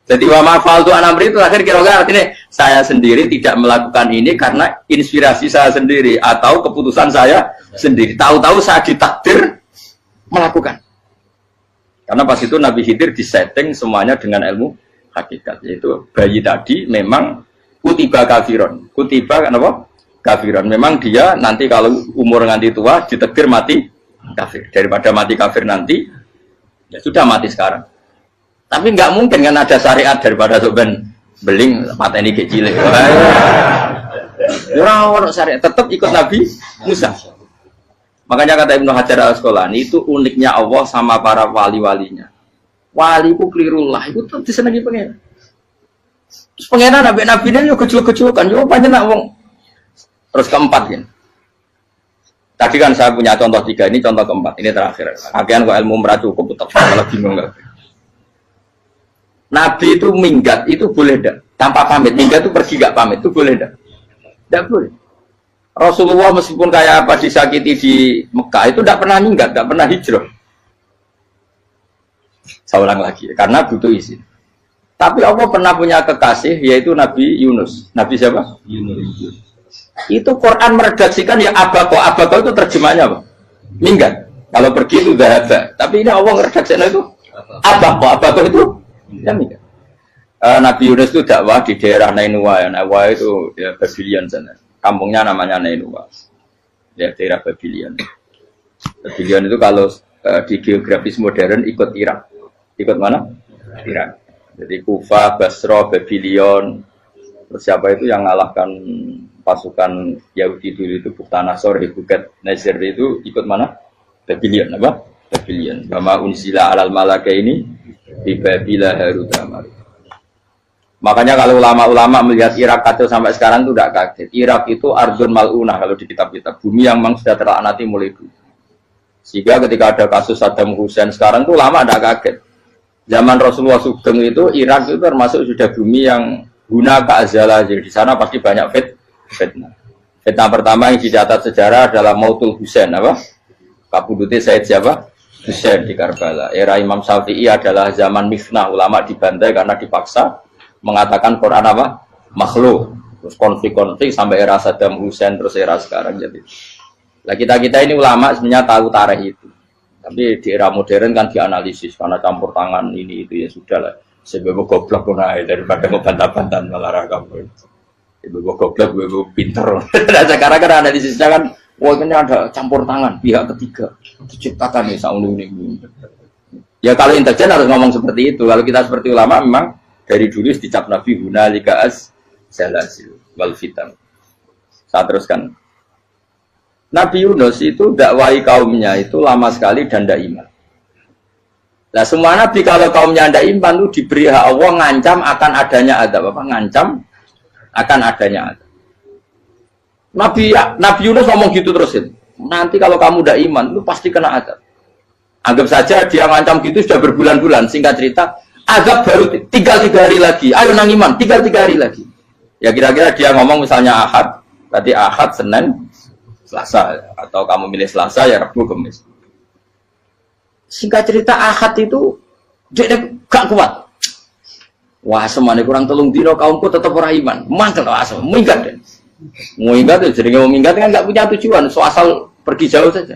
Jadi wa ma fa'altu an amri itu akhir kira-kira artinya saya sendiri tidak melakukan ini karena inspirasi saya sendiri atau keputusan saya sendiri. Tahu-tahu saya ditakdir melakukan. Karena pas itu Nabi Khidir disetting semuanya dengan ilmu hakikat, yaitu bayi tadi memang kutiba kafiron. Kutiba kan apa? Kafiron. Memang dia nanti kalau umur nganti tua ditakdir mati kafir. Daripada mati kafir nanti ya sudah mati sekarang. Tapi nggak mungkin kan ada syariat daripada soben beling pateni kecil. Orang syariat tetap ikut Nabi Musa. Makanya kata Ibnu Hajar Al-Asqalani itu uniknya Allah sama para wali-walinya. Wali ku klirullah itu tetap disenangi pengen. Terus pengenan nabi-nabi ini yo kecil-kecilkan yo panjenengan wong. Terus keempat ya. Tadi kan saya punya contoh 3, ini contoh keempat, ini terakhir. Akhirnya kok ilmu merah cukup tetap malah bingung enggak. Nabi itu minggat itu boleh enggak? Tanpa pamit, minggat itu pergi enggak pamit itu boleh enggak? Enggak boleh. Rasulullah meskipun kayak apa disakiti di Mekah itu tidak pernah minggat, tidak pernah hijrah. Saya ulang lagi, karena butuh izin. Tapi Allah pernah punya kekasih yaitu Nabi Yunus. Nabi siapa? Yunus. Itu Quran meredaksikan ya abako itu terjemahnya apa? Minggat. Kalau pergi itu dahaba. Tapi ini Allah meredaksikan itu abako itu ya minggat. Nabi Yunus itu dakwah di daerah Nainua ya. Nainua itu ya Babylon sana. Kampungnya namanya Nainua. Ya daerah Babylon. Babylon itu kalau di geografis modern ikut Irak. Ikut mana? Irak. Jadi Kufa, Basra, Babylon. Terus siapa itu yang ngalahkan pasukan Yahudi dulu itu Buktanasor, Hebuket, Nazir itu ikut mana? Babylon apa? Babylon. Bama unsila alal malaka ini di Babila Harutama. Makanya kalau ulama-ulama melihat Irak kacau sampai sekarang itu tidak kaget. Irak itu ardun mal'unah kalau di kitab-kitab. Bumi yang memang sudah terlaknati mulai dulu. Sehingga ketika ada kasus Saddam Hussein sekarang itu ulama tidak kaget. Zaman Rasulullah Sugeng itu Irak itu termasuk sudah bumi yang guna keazalah. Jadi di sana pasti banyak fitnah. Fitnah pertama yang dicatat sejarah adalah Mautul Husain apa? Kabudutnya Said siapa? Husain di Karbala. Era Imam Syafi'i adalah zaman mifnah, ulama dibantai karena dipaksa mengatakan Quran apa? Makhluk. Terus konflik-konflik sampai era Saddam Hussein terus era sekarang jadi. Lah kita ini ulama sebenarnya tahu tarikh itu. Tapi di era modern kan dianalisis karena campur tangan ini itu ya sudah lah. Sebab goblok pun daripada ngebantah-bantah malah rakam. Ibu goblok, ibu pinter. Nah, sekarang kan analisisnya kan, wah ini ada campur tangan pihak ketiga diciptakan nih saunu ini. Ya kalau intelijen harus ngomong seperti itu. Kalau kita seperti ulama memang dari dulu dicap Nabi hunalika az-zalasil wal fitan. Saya teruskan. Nabi Yunus itu dakwai kaumnya itu lama sekali dan tidak iman. Nah semua nabi kalau kaumnya tidak iman itu diberi hak Allah ngancam akan adanya azab apa? Ngancam akan adanya azab. Nabi Yunus ngomong gitu terusin. Nanti kalau kamu udah iman, lu pasti kena azab. Anggap saja dia ngancam gitu sudah berbulan-bulan. Singkat cerita, azab baru tinggal 3 hari lagi. Ayo nang iman, tinggal 3 hari lagi. Ya kira-kira dia ngomong misalnya Ahad, tadi Ahad, Senin, Selasa, atau kamu milih Selasa ya Rabu, Kamis. Singkat cerita Ahad itu dia gak kuat. Wah, semuanya kurang telung dino kaumku tetap orang iman. Mangkel asal, minggat deh. Minggat ya, jadi mau minggat kan nggak punya tujuan, so asal pergi jauh saja.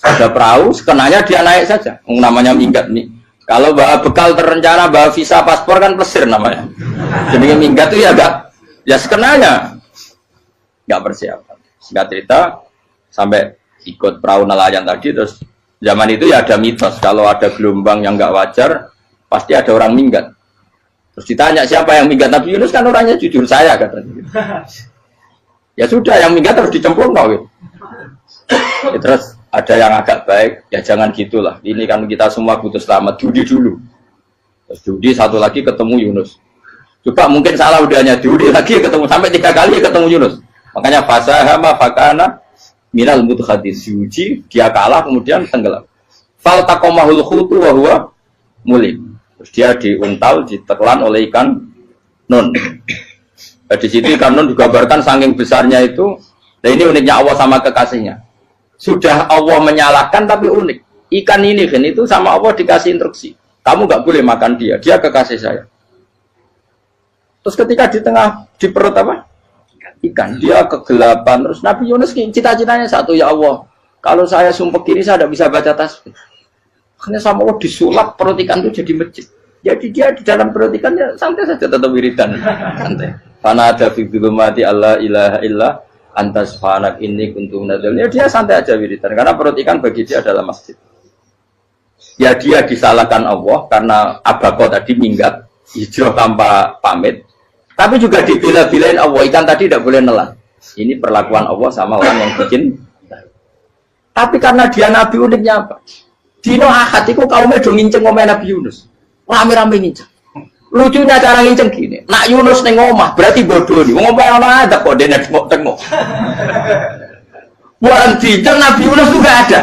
Ada perahu, sekenanya dia naik saja. Namanya minggat nih. Kalau bawa bekal terencana, bawa visa, paspor kan plesir namanya. Jadi minggat itu ya enggak, ya sekenanya nggak persiapan. Singkat cerita sampai ikut perahu nelayan tadi, terus zaman itu ya ada mitos kalau ada gelombang yang nggak wajar pasti ada orang minggat. Terus ditanya siapa yang minggat, Nabi Yunus kan orangnya jujur, saya katanya. Ya sudah, yang minggat harus dicemplung gitu. Ya, terus ada yang agak baik, ya jangan gitulah. Ini kan kita semua butuh selamat, judi dulu. Terus judi satu lagi ketemu Yunus. Coba mungkin salah udahnya, judi lagi ketemu sampai 3 kali ketemu Yunus. Makanya fasahama fakana minal mudhadis, uji dia kalah kemudian tenggelam. Fal taqamahul khutu wa huwa mulim. Terus dia diuntal, ditelan oleh ikan nun. Nah, di situ ikan nun digambarkan saking besarnya itu. Nah ini uniknya Allah sama kekasihnya. Sudah Allah menyalahkan tapi unik. Ikan ini kan itu sama Allah dikasih instruksi. Kamu nggak boleh makan dia, dia kekasih saya. Terus ketika di tengah di perut apa? Ikan, dia kegelapan. Terus Nabi Yunus cita-citanya satu, ya Allah, kalau saya sumpah kiri saya tidak bisa baca tasbih. Akhirnya sama Allah disulap perut ikan itu jadi masjid. Jadi dia di dalam perut ikannya santai saja tetap wiridan. Santai. Fana ada fi dzulumati alla ilaha illa anta subhanak inni kuntu minadz dzalimin. Ya dia santai aja wiridan karena perut ikan bagi dia adalah masjid. Ya dia disalahkan Allah karena abako tadi minggat hijrah tanpa pamit. Tapi juga dibela-belain Allah, ikan tadi tidak boleh nelan. Ini perlakuan Allah sama orang yang bikin. Tapi karena dia Nabi, uniknya apa? Dino Ahad itu kaumnya do nginceng ngomel Nabi Yunus. Rame-rame nginceng. Lucunya cara nginceng gini. Nak Yunus neng omah berarti bodoh nih. Ngomel ana ada kok dene tengok. Bukan dinceng Nabi Yunus juga ada.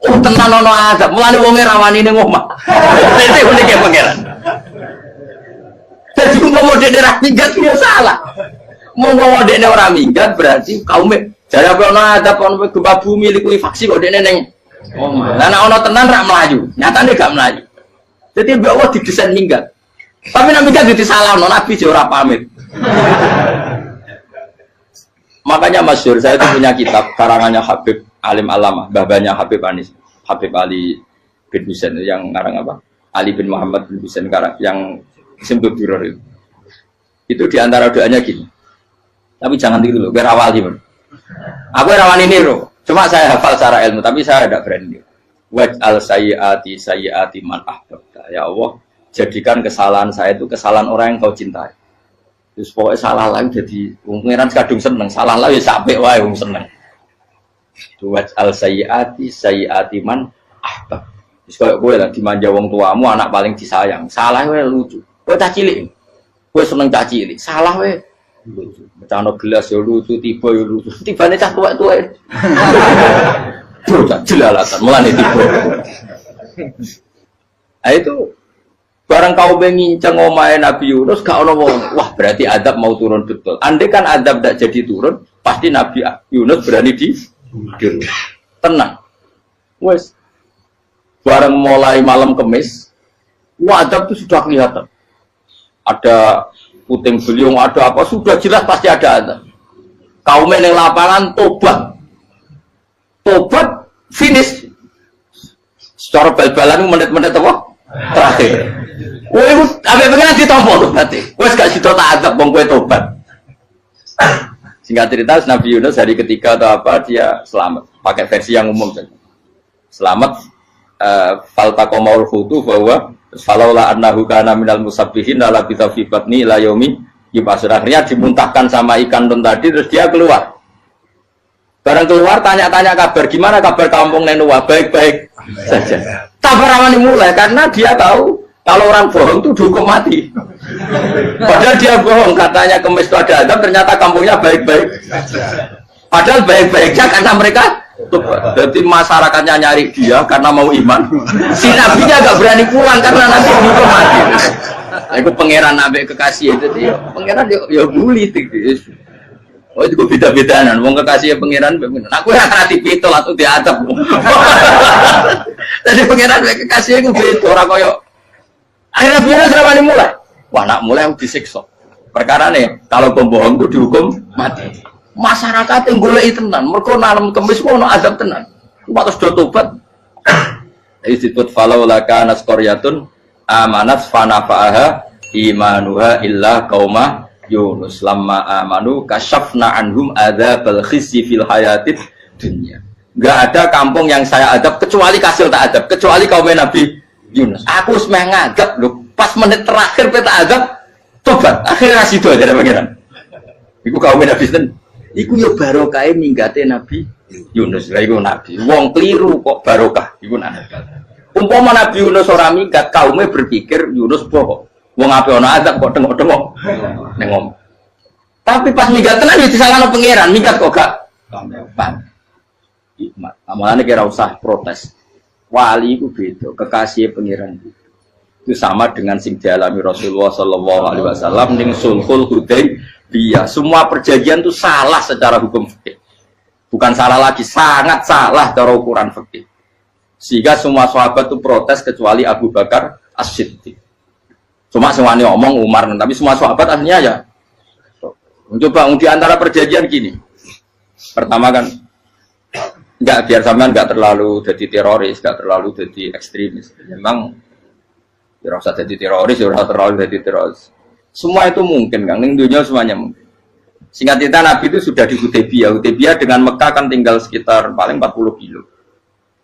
Oh tenan ono ada. Mulane wong rawani ning omah. Itu uniknya pangeran. Jadi mau dene ra minggat dia salah. Mau dene ora minggat berarti kaumnya jare apa ono ada ono gempa bumi liku faksi kok dene neng omah. Lah nek ono tenan ra melayu. Nyatane gak melayu. Jadi Allah didesain minggat. Tapi nak minggat disalahno Nabi yo ora pamit. Makanya masyhur saya itu punya kitab karangannya Habib Alim Alama, babanya Habib Anis, Habib Ali bin Husain yang ngarang apa? Ali bin Muhammad bin Husain karang yang Simtul Duror itu. Itu diantara doanya gini. Tapi jangan tiru loh, biar awal gimana. Aku rawan ini loh. Cuma saya hafal secara ilmu, tapi saya tidak berani. Waj'al sayyiati man ahbabta. Ya Allah, jadikan kesalahan saya itu kesalahan orang yang kau cintai. Terus pokoknya salah lagi jadi pengiran kadung seneng, salah lagi sampai wae wong seneng. Waj'al sayyiati man ahbab. Terus kayak gue lah dimanja wong tuamu, anak paling disayang. Salah wae lucu. Kowe cah cilik. Kowe seneng cah cilik. Salah wae lucu. Becano gelas yo lucu, tiba yo lucu. Tibane cah tuwek-tuwek. Bocah jelalatan, mulane tiba. Nah itu barang kau menginceng omahe Nabi Yunus gak ono wong. Wah, berarti adab mau turun betul. Andai kan adab tidak jadi turun, pasti Nabi Yunus berani di tenang. Wes. Barang mulai malam Kamis, adab itu sudah kelihatan. Ada puting beliung, ada apa, sudah jelas pasti ada adab. Kaum yang lapangan tobat finish secara bal-balan menit-menit apa terakhir. Wah, apa pengen ditompo tuh berarti. Wes gak sido tak adab wong kowe tobat. Singkat cerita Nabi Yunus hari ketiga atau apa dia selamat. Pakai versi yang umum saja. Selamat faltaqamaul hutu bahwa falaula annahu kana minal musabbihin la bi fi la yaumi yub'ats. Akhirnya dimuntahkan sama ikan nun tadi terus dia keluar. Barang keluar tanya-tanya kabar, gimana kabar kampung Nenua? Baik-baik saja. Kabar awalnya mulai karena dia tahu kalau orang bohong itu dihukum mati. Padahal dia bohong, katanya Kemis itu ada adab, ternyata kampungnya baik-baik. Padahal baik-baiknya karena mereka Jadi masyarakatnya nyari dia karena mau iman. Si nabinya agak berani pulang karena nanti dihukum mati. Aku pangeran nabi kekasih itu dia. Pangeran ya bully gitu. Oh itu beda-bedaan. Wong kekasih pangeran. Aku yang hati pitol atau diadab. Jadi pangeran kekasih itu beda. Orang koyo. Akhirnya dia serabani mulai. Wah nak mulai aku disiksa. Perkara nih kalau pembohong itu dihukum mati. Masyarakat yang boleh tenan, mereka nalam kemis mau azab tenan. Waktu sudah tobat, disebut falau laka naskoryatun amanat fanafaaha imanuha illa kauma Yunus lamma amanu kasyafna anhum adzabal khizyi fil hayatid dunya. Gak ada kampung yang saya adab kecuali kasil tak adab, kecuali kaum Nabi Yunus. Aku semeh ngadab loh, pas menit terakhir peta adab tobat, akhirnya situ aja ada pangeran. Iku kaum Nabi Yunus. Iku yo barokah minggate Nabi Yunus. Lah iku nabi. Wong kliru kok barokah iku nabi. Umpama Nabi Yunus ora minggat, kaume berpikir Yunus bohong. Wong ape ana azab kok tengok-tengok. Nengom. Tapi pas minggat tenan yo disalahno pangeran, minggat kok gak paham. Hikmat. Amalane kira usah protes. Wali iku beda, kekasih pangeran. Itu sama dengan sing dialami Rasulullah sallallahu alaihi wasallam ning Sulhul Hudaybiyah. Semua perjanjian itu salah secara hukum fikih. Bukan salah lagi, sangat salah cara ukuran fikih. Sehingga semua sahabat itu protes kecuali Abu Bakar As-Siddiq. Cuma semuanya omong Umar, tapi semua sahabat akhirnya ya. Coba di antara perjanjian gini. Pertama kan enggak biar sampean enggak terlalu jadi teroris, enggak terlalu jadi ekstremis. Memang ya usah jadi teroris, ya usah terlalu jadi teroris. Semua itu mungkin, Kang. Ning dunia semuanya mungkin. Singkat cerita Nabi itu sudah di Hudaybiyah. Hudaybiyah dengan Mekah kan tinggal sekitar paling 40 kilo.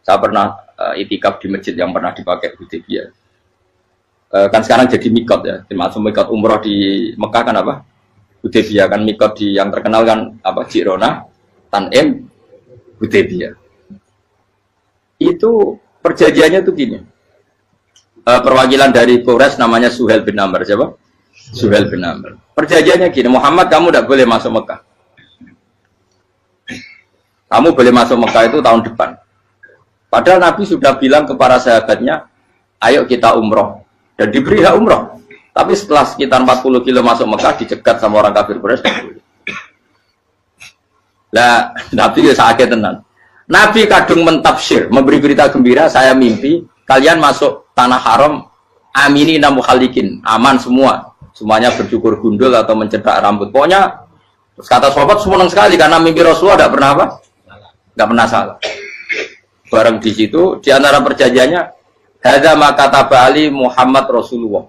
Saya pernah itikaf di masjid yang pernah dipakai Hudaybiyah. Kan sekarang jadi mikot ya. Termasuk mikot umroh di Mekah kan apa? Hudaybiyah kan mikot di yang terkenal kan apa? Jirona, Tanim, Hudaybiyah. Itu perjanjiannya tuh gini. Perwakilan dari Quraisy namanya Suhail bin Amr, siapa? Suhail bin Amr. Perjanjiannya gini, Muhammad kamu tidak boleh masuk Mekah. Kamu boleh masuk Mekah itu tahun depan. Padahal Nabi sudah bilang kepada sahabatnya, ayo kita umroh. Dan diberi hak umroh. Tapi setelah sekitar 40 kilo masuk Mekah, dicegat sama orang kafir Quraisy. Lah, Nabi ya sakit tenan. Nabi kadung mentafsir, memberi berita gembira, saya mimpi, kalian masuk tanah haram, amini namu khalikin, aman semua. Semuanya bercukur gundul atau mencetak rambut. Pokoknya, kata sahabat senang sekali karena mimpi Rasulullah tidak pernah apa? Tidak pernah salah. Bareng di situ, di antara perjanjiannya, hadza ma kataba ali Muhammad Rasulullah.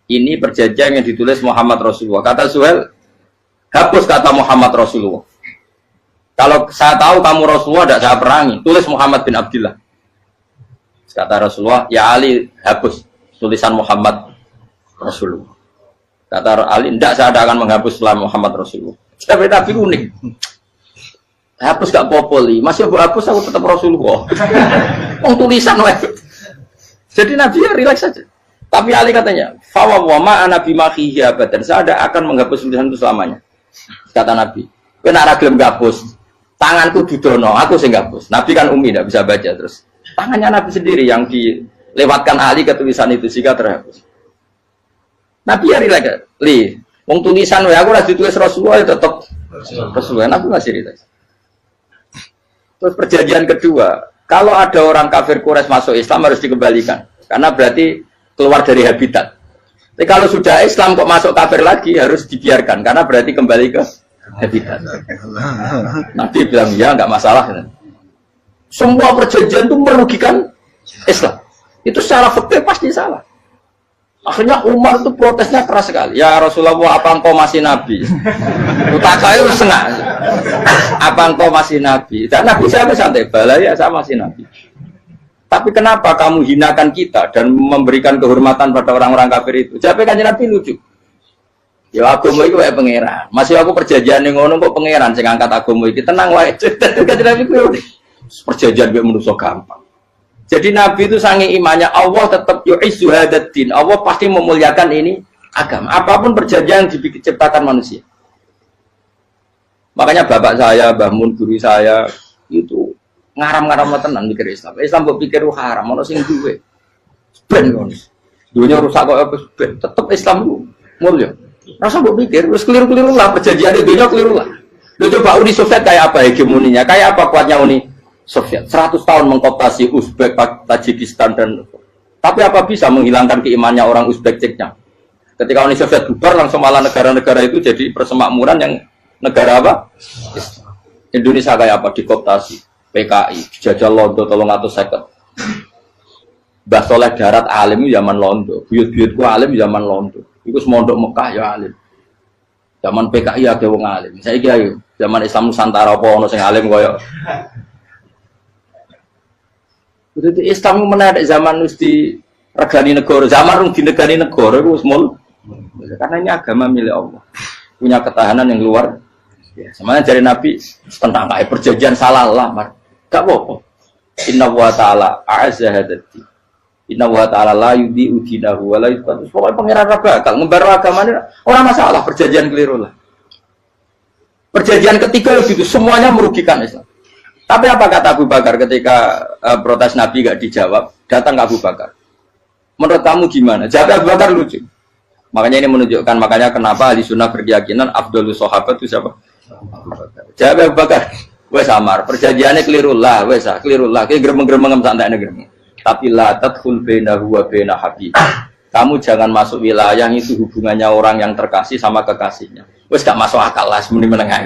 Ini perjanjian yang ditulis Muhammad Rasulullah. Kata Suhail, hapus kata Muhammad Rasulullah. Kalau saya tahu kamu Rasulullah, tidak saya perangi. Tulis Muhammad bin Abdullah. Kata Rasulullah, ya Ali, hapus tulisan Muhammad Rasulullah. Kata Ali, tidak saya akan menghapus setelah Muhammad Rasulullah. Tapi unik. Hapus gak popoli, masih aku hapus aku tetap Rasulullah. Tulisan wajib. Jadi Nabi ya relax saja. Tapi Ali katanya, fawwama ana bimakhihi abadan. Saya tidak akan menghapus tulisan itu selamanya. Kata Nabi, kena ragilem gapus. Tanganku didono, aku sing gapus. Nabi kan umi tidak bisa baca terus. Tangannya Nabi sendiri yang dilewatkan Ali ke tulisan itu sehingga terhapus. Nabi ya relax. Wong tulisan aku lagi tulis Rasulullah tetap Rasulullah. Nabi masih relax. Terus perjanjian kedua, kalau ada orang kafir Quraisy masuk Islam harus dikembalikan, karena berarti keluar dari habitat. Tapi kalau sudah Islam kok masuk kafir lagi harus dibiarkan, karena berarti kembali ke habitat. Nabi bilang ya nggak masalah. Semua perjanjian itu merugikan Islam. Itu secara fikih pasti salah. Akhirnya Umar itu protesnya keras sekali. Ya Rasulullah, apa engkau masih Nabi? Utakai sengak. Apa engkau masih Nabi? Dan Nabi saya santai, balaya saya masih Nabi. Tapi kenapa kamu hinakan kita dan memberikan kehormatan pada orang-orang kafir itu? Jadi kan Nabi lucu. Ya agama itu kayak pangeran. Masih aku perjanjian yang ngono kok pangeran sing angkat agama iki tenang wae. Kan Nabi itu perjanjian gue manusia gampang. Jadi Nabi itu sange imannya Allah tetap yu'izzu hadaddin. Allah pasti memuliakan ini agama. Apapun perjanjian yang diciptakan manusia. Makanya bapak saya, Mbah Mun, guru saya itu ngaram-ngaram tenan mikir Islam. Islam mbok pikir haram, ono sing duwe. Ben ngono. Dunya rusak kok apa ben. Tetep Islam ku mulya. Rasa mbok pikir wis keliru-keliru lah perjanjian dunya keliru lah. Lho coba Uni Soviet kayak apa hegemoninya? Kayak apa kuatnya Uni Soviet? 100 tahun mengkooptasi Uzbek, Tajikistan dan tapi apa bisa menghilangkan keimannya orang Uzbek Ceknya? Ketika Uni Soviet bubar langsung malah negara-negara itu jadi persemakmuran yang negara apa? Indonesia kayak apa? Dikooptasi PKI, dijajah Londo 350. Mbah Soleh Darat alim zaman Londo, buyut-buyutku alim zaman Londo. Iku semondok Mekah ya alim. Zaman PKI ada wong alim. Saiki ayo, zaman Islam Nusantara apa ono sing alim koyo. Jadi Islam menarik zaman wis di regani negara, zaman rung dinegani negara iku wis mul. Karena ini agama milik Allah. Punya ketahanan yang luar biasa. Semuanya dari Nabi tentang kayak perjanjian salah lah, gak apa-apa. Inna wa ta'ala a'azza hadati. Inna wa ta'ala la yudhi'u dinahu wa la yudhi'u. Pokoknya pengiran bakal ngembar agama ini orang masalah perjanjian keliru lah. Perjanjian ketiga itu semuanya merugikan Islam. Tapi apa kata Abu Bakar ketika protes Nabi gak dijawab, datang ke Abu Bakar. Menurut kamu gimana? Jawab Abu Bakar lucu. Makanya ini menunjukkan makanya kenapa ahli sunnah berkeyakinan Abdul Sahabat itu siapa? Abu Bakar. Jawab Abu Bakar. Wes samar, perjanjiannya keliru lah, wes keliru lah. Kayak gremeng-gremeng santai gremeng. Tapi la tadkhul bainahu wa baina habib. Kamu jangan masuk wilayah itu hubungannya orang yang terkasih sama kekasihnya. Wes gak masuk akal lah sebenarnya menengah.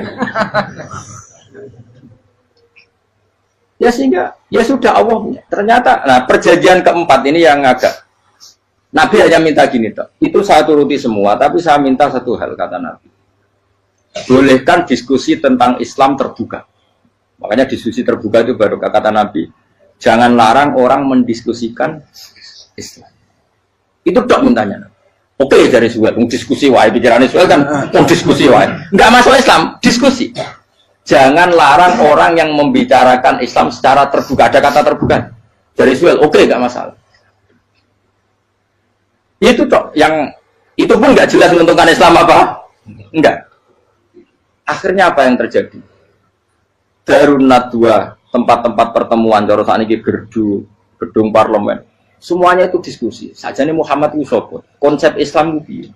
Ya sehingga ya sudah Allah. Ternyata nah perjanjian keempat ini yang agak Nabi hanya minta gini toh. Itu saya turuti semua, tapi saya minta satu hal kata Nabi. Bolehkan diskusi tentang Islam terbuka. Makanya diskusi terbuka itu baru kata Nabi. Jangan larang orang mendiskusikan Islam. Itu dok mintanya. Oke dari Suwed, diskusi wae pikirannya Suwed kan, diskusi wae. Enggak masuk Islam, diskusi. Jangan larang orang yang membicarakan Islam secara terbuka. Ada kata terbuka dari Suwed, oke enggak masalah. Itu dok, yang itu pun enggak jelas menentukan Islam apa? Enggak. Akhirnya apa yang terjadi? Darun Nadwa, tempat-tempat pertemuan, cara saat ini gerdu, gedung parlemen, semuanya itu diskusi. Sajane Muhammad itu sopot, konsep Islam itu,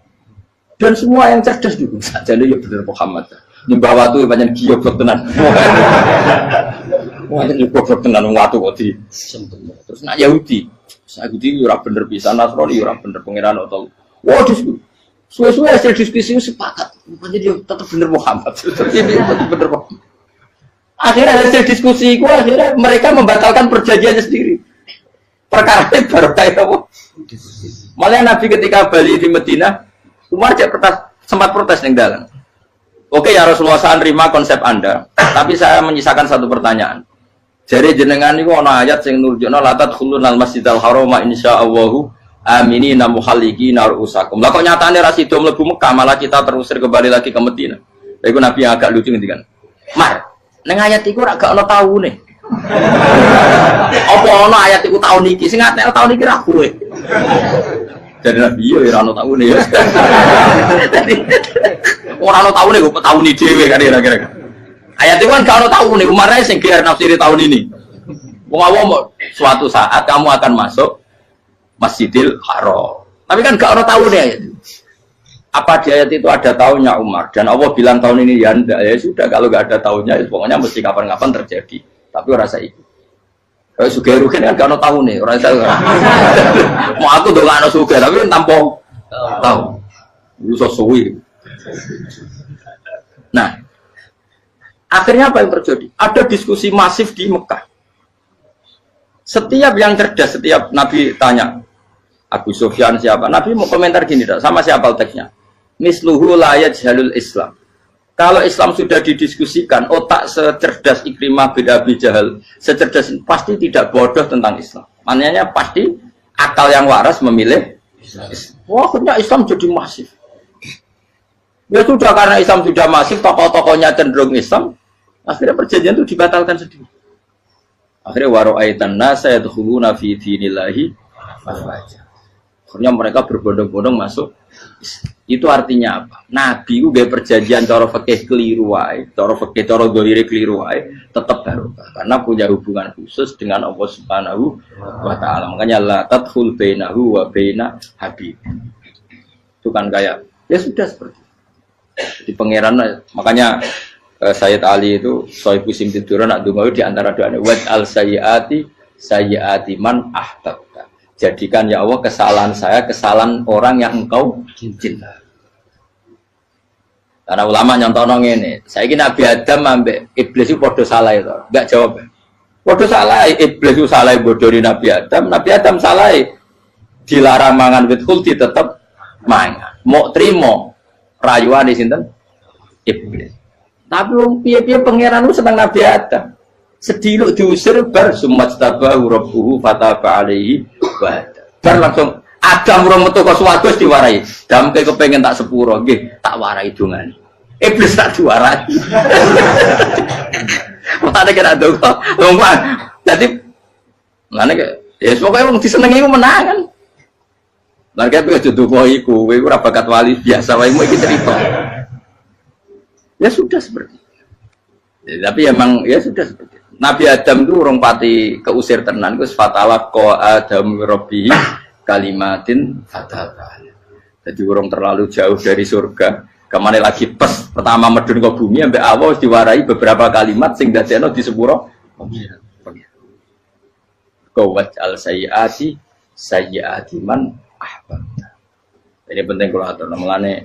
dan semua yang cerdas juga. Sajane ya benar Muhammad. Nyembah watu ya banyak giyoblok tenan. Banyak giyoblok tenan watu kok di. Terus nak Yahudi ora bener bisa, Nasrani ora bener pangeran atau. Wah diskusi. Suwe-suwe hasil diskusi sepakat. Jadi tetap bener Muhammad. Tetap bener Muhammad. Akhirnya hasil diskusi itu akhirnya mereka membatalkan perjanjiannya sendiri. Perkara ini baru kayak apa? Malah Nabi ketika balik di Medina, Umar sempat protes yang dalam. Oke ya Rasulullah, saya terima konsep Anda, tapi saya menyisakan satu pertanyaan. Jadi jenengan itu ana ayat sing nurjuna la tadkhulunal masjidal harama insyaallahu aminina muhalliqina ru'usakum. Lah kok nyatane ra sida mlebu Mekah malah kita terusir kembali lagi ke Medina. Lha iku Nabi yang agak lucu ngendikan. Mar, ning ayat iku ora gak ana taune. Apa ana ayat iku taun iki? Sing ngatel taun iki ra kowe. Jadi Nabi yo ora ana taune ya. Ora ana taune kok taun iki dhewe kan kira-kira. Ayat itu kan gak ana taune, Umar ae sing gear nafsiri tahun ini. Wong awam suatu saat kamu akan masuk Masjidil Haram. Tapi kan gak ada tahunnya ayat itu. Apa di ayat itu ada tahunnya Umar? Dan Allah bilang tahun ini ya enggak. Ya sudah kalau gak ada tahunnya, ya pokoknya mesti kapan-kapan terjadi. Tapi orang saya ikut. Kalau suge rugen kan gak ada tahunnya. Orang saya mau aku tuh gak ada suge, tapi kan tanpa tahu. Lu sesuai. Nah, akhirnya apa yang terjadi? Ada diskusi masif di Mekah. Setiap yang cerdas, setiap Nabi tanya, Abu Sufyan siapa? Nabi mau komentar gini, sama siapa teksnya? Misluhu la yajhalul Islam. Kalau Islam sudah didiskusikan, otak secerdas Ikrimah bin Abi Jahal, secerdas pasti tidak bodoh tentang Islam. Maknanya pasti akal yang waras memilih Islam. Wah, akhirnya Islam jadi masif. Ya sudah, karena Islam sudah masif, tokoh-tokohnya cenderung Islam, akhirnya perjanjian itu dibatalkan sendiri. Akhirnya waro'aitan nasa yadkhuluna fi dinillahi afwaja. Akhirnya mereka berbondong-bondong masuk. Itu artinya apa? Nabi itu gak perjanjian cara fikih keliru wae, cara fikih cara dohire keliru wae, tetap barokah karena punya hubungan khusus dengan Allah Subhanahu wa taala. Makanya la tadkhul bainahu wa baina habib. Itu kan kayak ya sudah seperti itu. Di pangeran makanya Sayyid Ali itu Sohibu Simtiduran nak dungawi di antara doanya wad al sayyati man ahbabta. Jadikan ya Allah kesalahan saya kesalahan orang yang engkau cinta. Karena ulama nyontono ngene, saiki Nabi Adam ambek iblis itu padha salah itu. Enggak jawab. Padha salah, iblis itu salah bodoni Nabi Adam salah. Dilarang mangan wit khuldi tetep mangan. Mau trimo rayuane sinten? Iblis. Tapi wong piye-piye pangeran lu seneng Nabi Adam. Sediluk diusir bar sumastabahu rabbuhu fataba alaihi bar langsung Adam urung metu ka swarga wis diwarai. Damke kepengin tak sepuro nggih tak warai dongane. Iblis tak diwarai. Mate kena donga. Wong dadi ngene ya pokoke wong disenengi ku menangan. Lan kaya aja donga iku kowe ora bakat wali biasa wae mau iki cerita. Ya sudah seperti itu. Ya, tapi emang ya sudah seperti itu. Nabi Adam itu orang pati keusir tenan, itu fatala ko Adam Robbi kalimatin fatala. Jadi orang terlalu jauh dari surga. Kemana lagi pas pertama medun ke bumi, sampai awal diwarai beberapa kalimat sing dadekno di sepuro. Kawat al sayyati man ahbabta. Ini penting kalau atur namanya.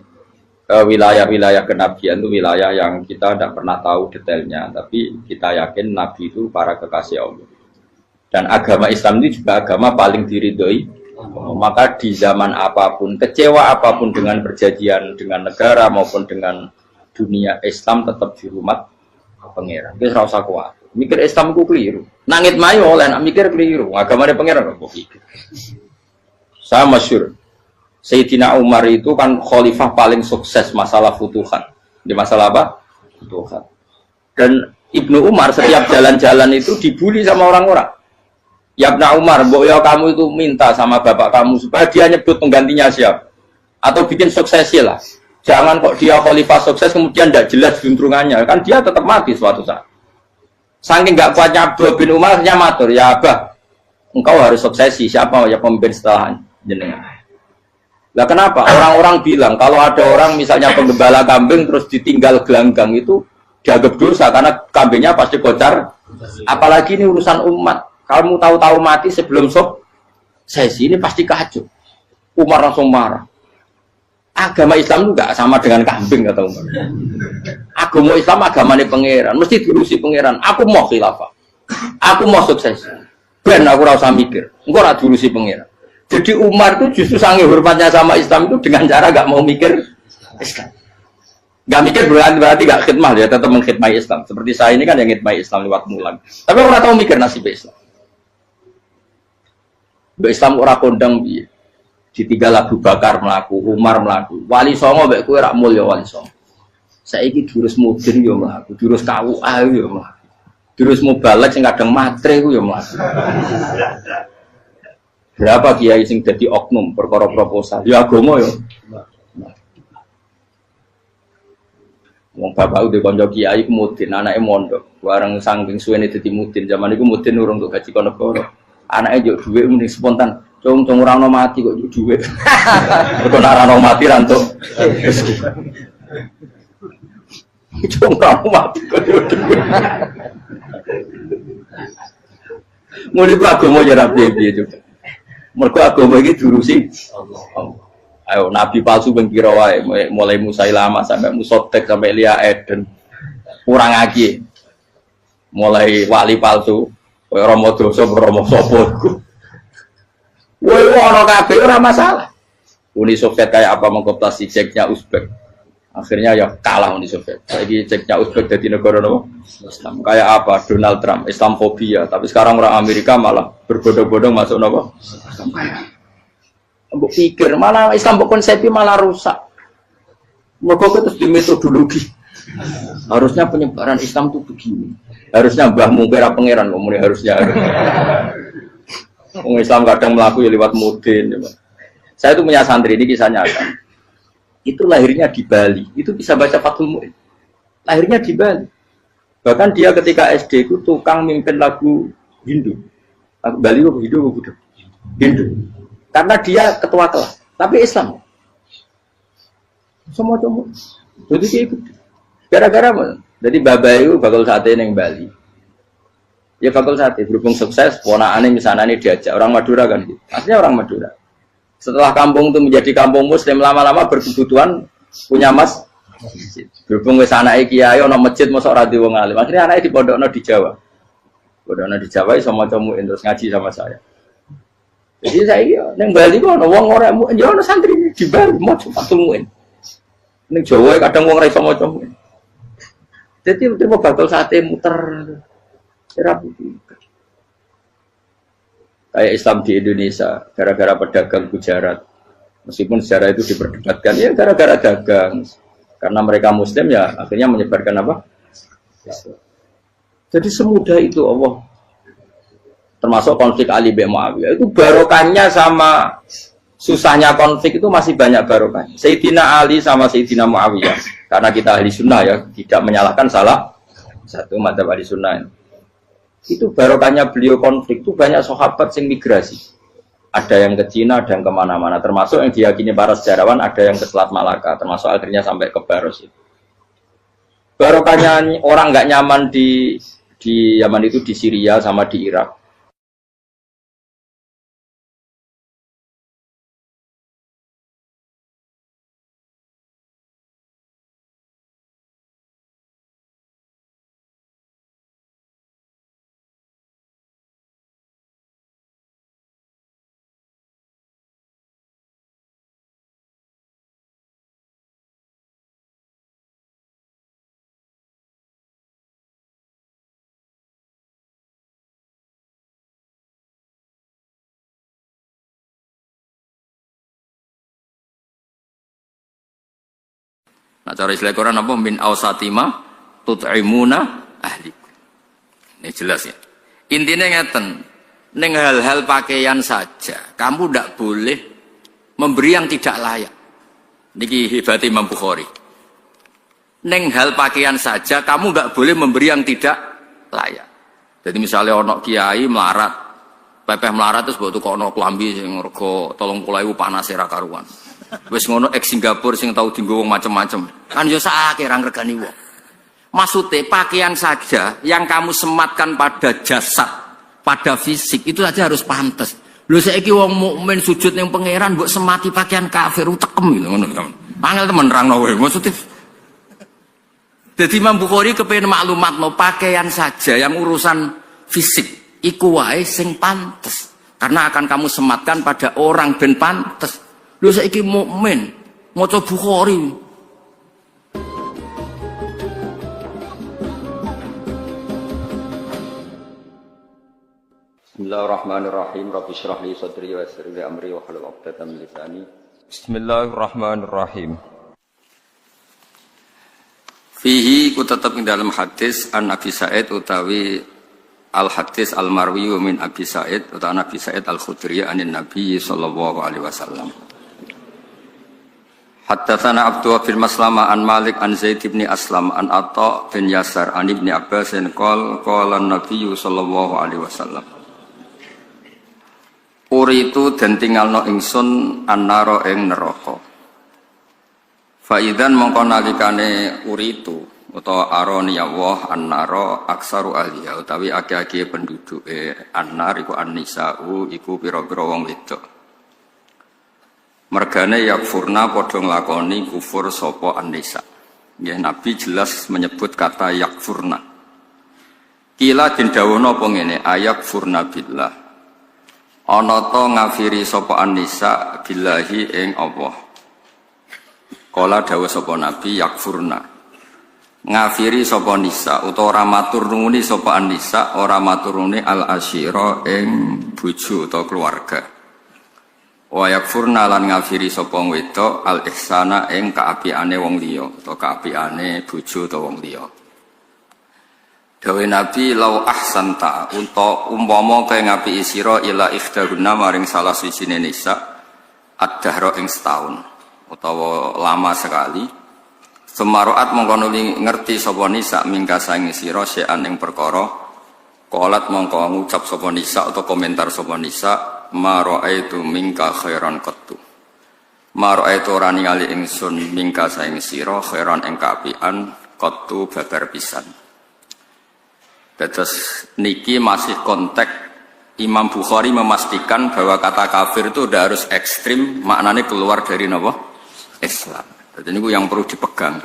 Wilayah-wilayah kenabian itu wilayah yang kita tidak pernah tahu detailnya, tapi kita yakin Nabi itu para kekasih Allah. Dan agama Islam itu juga agama paling diridhoi. Maka di zaman apapun, kecewa apapun dengan perjanjian dengan negara maupun dengan dunia, Islam tetap dihormat pangeran. Kita rasa kuat. Mikir Islam itu keliru. Nangit mayo oleh nak mikir keliru. Agamanya pangeran kok pikir. Saya masyhur. Sayyidina Umar itu kan khalifah paling sukses masalah futuhat. Di masalah apa? Futuhat. Dan Ibnu Umar setiap jalan-jalan itu dibully sama orang-orang. Ya Ibnu Umar, mbok ya kamu itu minta sama bapak kamu supaya dia nyebut penggantinya siapa. Atau bikin suksesi lah. Jangan kok dia khalifah sukses kemudian tidak jelas juntrungannya. Kan dia tetap mati suatu saat. Saking gak kuatnya Abdul bin Umar, matur, ya Abah, engkau harus suksesi. Siapa ya pemimpin setelah jenengan? Lah kenapa? Orang-orang bilang kalau ada orang misalnya penggembala kambing terus ditinggal gelanggang itu dianggap dosa karena kambingnya pasti kocar. Apalagi ini urusan umat. Kamu tahu-tahu mati sebelum sesi ini pasti kacau. Umar langsung marah. Agama Islam itu enggak sama dengan kambing kata Umar. Agama Islam agamanya pangeran, mesti diurusi pangeran. Aku mau khilafah. Aku mau sukses. Ben aku ora usah mikir. Engko ora diurusi pangeran. Jadi Umar itu justru sangat hormatnya sama Islam itu dengan cara gak mau mikir Islam. Gak mikir berarti gak khidmah ya, tetap mengkhidmati Islam. Seperti saya ini kan yang khidmati Islam lewat mulan. Tapi orang tahu mikir nasib Islam. Islam orang kondang biye. Ditinggal Abu Bakar melaku, Umar melaku. Wali Songo mbek kowe rak mulya Wali Songo. Saiki durus mudin yo mlaku, durus KUA yo mlaku. Durus mubalek sing kadang matre ku yo mlaku. Berapa kiai sing dadi oknum perkara proposal? Ya agama yo. Wong bapak udah konco kiai mudin, anake mondok. Bareng saking suwene dadi mudin, zaman iku mudin urung untuk gaji kono negara. Anake yo dhuwit muni spontan. Cung ora ono mati kok dhuwit. Mergo ora ono mati ra entuk rezeki. Cung ora ono mati kok dhuwit. Mulai agama ya ra piye juga. Mergo agama iki diurusi Allah. Ayo nabi palsu ben kira wae mulai Musailama sampai Musotek sampai Lia Eden. Kurang lagi. Mulai wali palsu koyo Romo Doso Romo Sopo iku. Woi ono kabeh ora masalah. Uni Soviet kayak apa mengkooptasi Ceknya Uzbek. Akhirnya ya kalah Uni Soviet. Lagi Ceknya Uzbek jadi negara Islam. Kayak apa Donald Trump Islamofobia, tapi sekarang orang Amerika malah berbodong-bodong masuk nopo. Mbok pikir malah Islam konsepnya malah rusak. Mergo terus di metodologi. Harusnya penyebaran Islam itu begini. Harusnya Mbah Mungkira pangeran ngomongnya harusnya. Wong Islam kadang mlaku ya liwat mudin ya. Saya itu punya santri, ini kisah nyata. Itu lahirnya di Bali, itu bisa baca Fathul Mu'in. Lahirnya di Bali. Bahkan dia ketika SD itu tukang mimpin lagu Hindu. Lagu Bali itu Hindu, Hindu. Karena dia ketua kelas, tapi Islam. Semua cuma. Jadi dia ikut. Gara-gara jadi babai itu bakal sate yang Bali. Ya bakal sate, berhubung sukses, ponakane misalnya ini diajak orang Madura kan gitu. Aslinya orang Madura. Setelah kampung itu menjadi kampung Muslim, lama-lama berkebutuhan punya masjid. Berhubung wis anake kiai ana masjid mosok ora diwong alim. Akhirnya anake dipondokno di Jawa. Pondokno di Jawa iso maca muin terus ngaji sama saya. Jadi saya ning Bali kok ana wong ora muin, ya ana santri di Bali maca Fathul Muin. Ning Jawa kadang wong ora iso maca muin. Jadi terima bakal sate muter. Kayak Islam di Indonesia gara-gara pedagang Gujarat, meskipun sejarah itu diperdebatkan ya gara-gara dagang, karena mereka Muslim ya akhirnya menyebarkan apa? Jadi semudah itu Allah. Termasuk konflik Ali bin Muawiyah itu barokahnya sama susahnya konflik itu masih banyak barokahnya. Sayyidina Ali sama Sayyidina Muawiyah, karena kita ahli sunnah ya tidak menyalahkan salah satu madzhab ahli sunnah. Itu barokahnya beliau konflik itu banyak sahabat yang migrasi, ada yang ke Cina, ada yang kemana-mana, termasuk yang diyakini para sejarawan ada yang ke Selat Malaka, termasuk akhirnya sampai ke Baros itu. Barokahnya orang nggak nyaman di Yaman itu di Syria sama di Irak. Nah, cara istilah Quran apa? Min awsatima tut'imuna ahli. Ini jelas ya. Intinya ngeten, neng hal-hal pakaian saja, kamu tidak boleh memberi yang tidak layak. Niki hebat Imam Bukhari. Neng hal pakaian saja, kamu nggak boleh memberi yang tidak layak. Jadi misalnya onok kiai melarat, pepeh melarat terus buat tukang onok kelambi yang rego 30.000 panas era karuan. Wes ngono ex Singapura sing tau dienggo wong macem-macem. Kan yo sakake ra ngregani wong. Maksudnya pakaian saja yang kamu sematkan pada jasad, pada fisik itu saja harus pantas. Lho saiki wong mukmin sujud ning pangeran mbok semati pakaian kafir utekem ngono. Angel temen nerangno kowe. Maksudnya jadi Imam Bukhari kepengin maklumatno pakaian saja yang urusan fisik iku wae sing pantes. Karena akan kamu sematkan pada orang ben pantes. Lho saiki mukmin maca Bukhari. Bismillahirrahmanirrahim. Rabbi shrah li sadri wa yassir li amri wa hlul 'uqdatam min lisani. Bismillahirrahmanirrahim. Fihi ku tetap ing dalam hadis an Abi Sa'id utawi al hadis al marwi min Abi Sa'id utawi Nabi Sa'id al Khudri anin Nabi sallallahu alaihi wasallam. Haddatsana Abdullah bin Maslama an Malik an Zaid bin Aslam an Atha bin Yasar an Ibnu Abbas qala Nabi sallallahu alaihi wasallam. Uritu den tinggalno ingsun annara ing neraka. Faidan mongko nalikane uritu utawa aroni Allah annara aksaru ahliya utawi akeh-akeh penduduke annar iku annisa'u iku pira-pira wong wedok. Mergane yakfurna padha nglakoni kufur sapa annisa. Nggih Nabi jelas menyebut kata yakfurna. Kila den dawuhna apa ngene ayakfurna billah. Ana ta ngafiri sapa annisa billahi ing Allah. Kala dawuh sapa Nabi yakfurna. Ngafiri sapa nisa utawa ora matur nuwuni sapa annisa ora matur nuwuni al asyira ing bojo utawa keluarga. Wa yakfurna lan ngafiri sapa wedok al ihsana ing kaapiane wong liya utawa kaapiane bojo utawa wong liya. Dawe Nabi lau ahsanta umpama kaya ngapiki sira ila ikhdaguna maring salah sijine nisa ad-dahra ing setahun utawa lama sekali. Semaroat mongko nuli ngerti sapa nisa mingka saing sira sean ing perkara qalat mongko ngucap sapa nisa atau komentar sapa nisa ma raaitu mingka khairan qattu. Ma raaitu ora ningali ingsun mingka saing sira khairan ing kaapian qattu babar pisan. Terus niki masih konteks Imam Bukhari memastikan bahwa kata kafir itu udah harus ekstrim, maknanya keluar dari apa? Islam. Jadi ini yang perlu dipegang.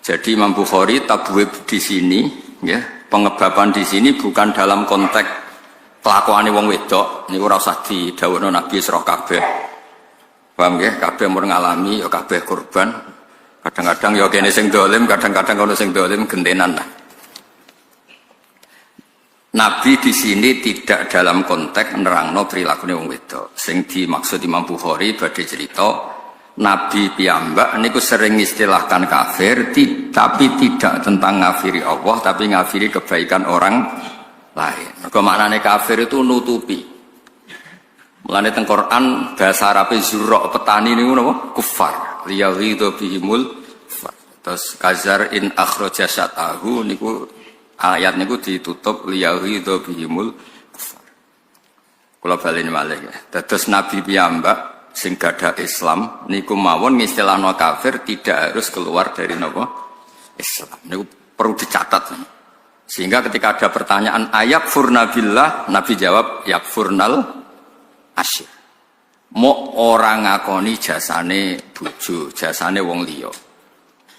Jadi Imam Bukhari tabwib di sini, ya, pengebaban di sini bukan dalam konteks kelakuan wong wedok. Ini ora usah didhawuhno Nabi sira kabeh. Paham nggih? Kabeh mun ngalami ya kabeh korban. Kadang-kadang ya kene sing dolim, kadang-kadang ono sing dolim gentenan lah. Nabi di sini tidak dalam konteks nerangno perilaku wong wedok. Sing dimaksud Imam Bukhari badhe cerita Nabi piyambak niku sering istilahkan kafir, tapi tidak tentang ngafiri Allah, tapi ngafiri kebaikan orang lain. Mergo maknane kafir itu nutupi. Mulane teng Quran bahasa Arabe zurra petani niku napa? Kufar. Liyaghidu bihimul kufar. Terus kazar in akhraja syatahu niku ayat niku ditutup liyaghidu bihimul kufar. Kula baleni malih ya. Dados Nabi piyambak sing gadah Islam niku mawon ngistilahno kafir tidak harus keluar dari napa Islam. Niku perlu dicatat. Sehingga ketika ada pertanyaan ayat furnabillah, Nabi jawab yakfurnal asyir. Mo orang ngakoni jasane bojo, jasane wong liya.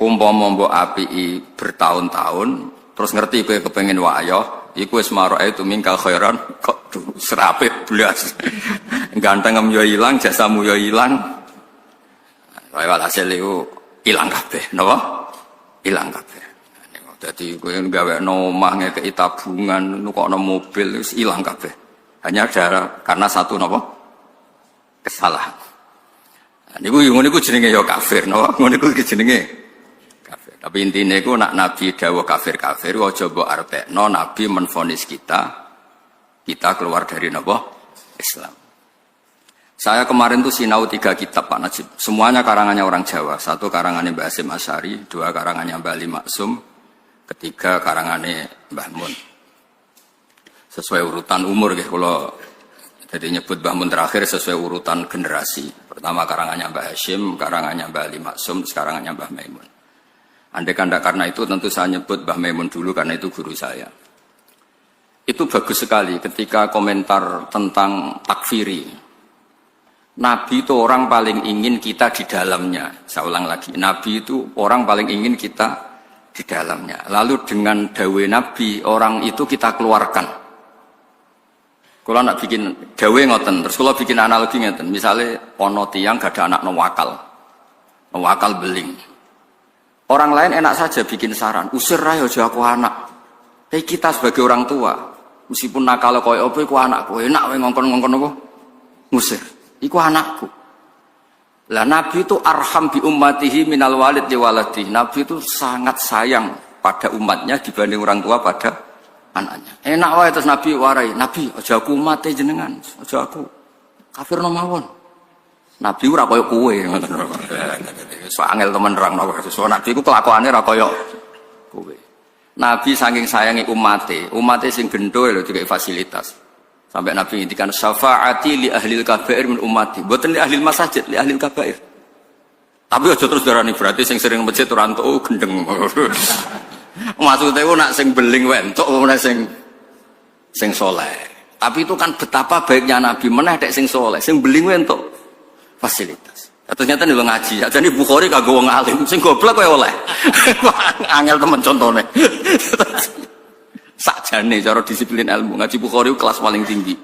Umpama mbok apiki bertahun-tahun terus ngerti kowe kepengin wayah, iku wis maroe itu mingkal khairan kok serapit blas. Ganteng yo ilang, jasamu yo ilang. Wae walhasil iku ilang kabeh, napa? Ilang kabeh. Dadi kowe gawekno omah ngekeki tabungan, nukokno mobil wis ilang kabeh. Hanya karena satu napa? Kesalahan. Niku ngono niku jenenge yo kafir, napa? Ngono niku jenenge tapi intinya itu nak Nabi dawuh kafir-kafir aja mbok artekno Nabi menvonis kita keluar dari napa Islam. Saya kemarin tuh sinau 3 kitab Pak Najib. Semuanya karangannya orang Jawa. 1 karangannya Mbah Hasyim Asy'ari, 2 karangannya Mbah Ali Maksum, 3 karangannya Mbah Mun. Sesuai urutan umur nggih kula jadi nyebut Mbah Mun terakhir sesuai urutan generasi. Pertama karangannya Mbah Hasyim, karangannya Mbah Ali Maksum, karangannya Mbah Maimun. Andai kanda karena itu tentu saya nyebut Mbah Maimun dulu karena itu guru saya. Itu bagus sekali ketika komentar tentang takfiri. Nabi itu orang paling ingin kita di dalamnya. Saya ulang lagi, Nabi itu orang paling ingin kita di dalamnya. Lalu dengan dawe Nabi, orang itu kita keluarkan. Kalau nak bikin dawe ngoten, terus kalau bikin analogi ngoten, misalnya ono tiyang gak ada anak wakal beling. Orang lain enak saja bikin saran, usir aja aku anak. Tapi kita sebagai orang tua, meskipun nakal koyo apa iku anakku, enak wae ngongkon-ngongkon apa? Ngusir. Iku anakku. Lah Nabi itu arham bi ummatihi minal walid li waladi. Nabi itu sangat sayang pada umatnya dibanding orang tua pada anaknya. Enak wae terus Nabi warai, Nabi aja aku umate jenengan, aja aku kafirno mawon. Nabi ora koyo kowe ngoten. So angel temen nerangno. So Nabi ku kelakuane ora koyo kowe. Nabi saking sayangi umate sing gendho lho dikek fasilitas. Sampai Nabi ngendikan syafaati li ahlil kabair min ummati. Mboten li ahlil masajid, li ahlil kabair. Tapi aja terus darani berarti sing sering masjid ora entuk gendeng. Maksudnya nak sing beling wae entuk ora sing saleh. Tapi itu kan betapa baiknya Nabi meneh dek sing saleh, sing beling wae entuk fasilitas. Ternyata nih ngaji, jadi Bukhari kagak wong alim, sing goblok kowe oleh. Angel temen contone. Sakjane cara disiplin ilmu ngaji Bukhari kelas paling tinggi.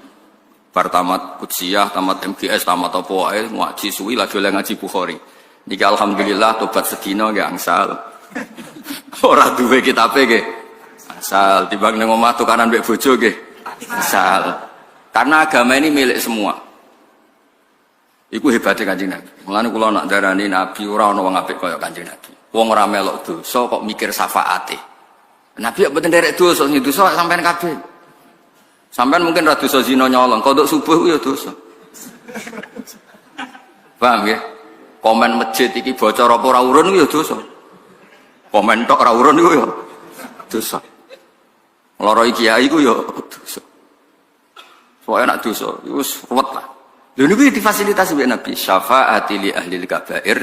Bar tamat Qudsiyah, tamat MGS, tamat apa wae ngaji suwi lagi oleh ngaji Bukhari. Niki alhamdulillah tobat sedina nggih angsal. Ora duwe kitabe nggih. Angsal timbang ning omah tukaran mbek bojo nggih. Angsal. Karena agama ini milik semua. Iku hebatnya Kanjeng Nabi. Mulane kula nak darani Nabi ora ana wong apik kaya Kanjeng Nabi. Wong ora melok dosa kok mikir syafaate. Nabi kok mboten nderek dosa, dosa sampean kabeh. Sampean mungkin ra dosa zina nyolong, kodok subuh ku ya dosa. Paham ya? Komen masjid iki bocor apa ora urun iku ya dosa. Komen tok ora urun iku ya dosa. Ngloroi kiai iku ya dosa. Soalnya nak dosa, wis ruwet lah. Lha niku difasilitasi oleh Nabi, syafaati li ahlil kabair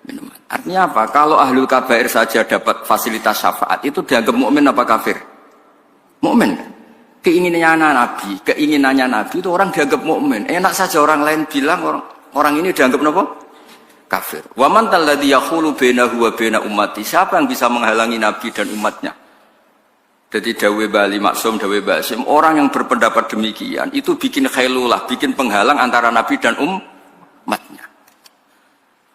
minuman. Artinya apa? Kalau ahlul kabair saja dapat fasilitas syafaat itu dianggap mukmin apa kafir? Mukmin. Keinginannya Nabi itu orang dianggap mukmin. Enak saja orang lain bilang orang ini dianggap apa? Kafir. Wa man alladhi yaqulu bainahu wa baina ummati. Siapa yang bisa menghalangi Nabi dan umatnya? Jadi dawe Bali Maksum, dawe Basim, orang yang berpendapat demikian itu bikin khailulah, bikin penghalang antara Nabi dan umatnya.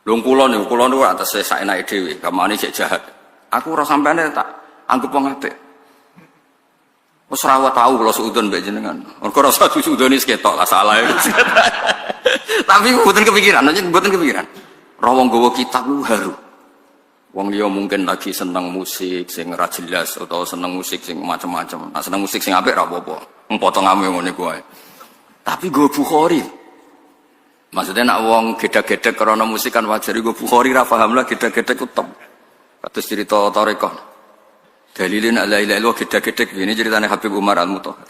Lung kula niku atas saya enake dhewe, kamane cek jahat. Aku ora sampeane tak anggap wong apik. Wis ora tau kula suudon mbek jenengan. Mergo rasa suudone ketok lah salah. Tapi mboten kepikiran, Ra wong gawa kitab ku haru. Wong liya mungkin lagi seneng musik sing ora jelas atau seneng musik sing macam-macam. Nah, seneng musik sing apik ora apa-apa. Potongane ngene ku wae. Tapi go Bukhari. Maksudnya nak wong gedhe-gedhe karena musik kan wajar go Bukhari ra paham lah gedhe-gedhe ku top. Kados cerita Thariqah. Dalilin ala ilaha illallah gedhe-gedhe ini ceritane Habib Umar Al-Mutahhar.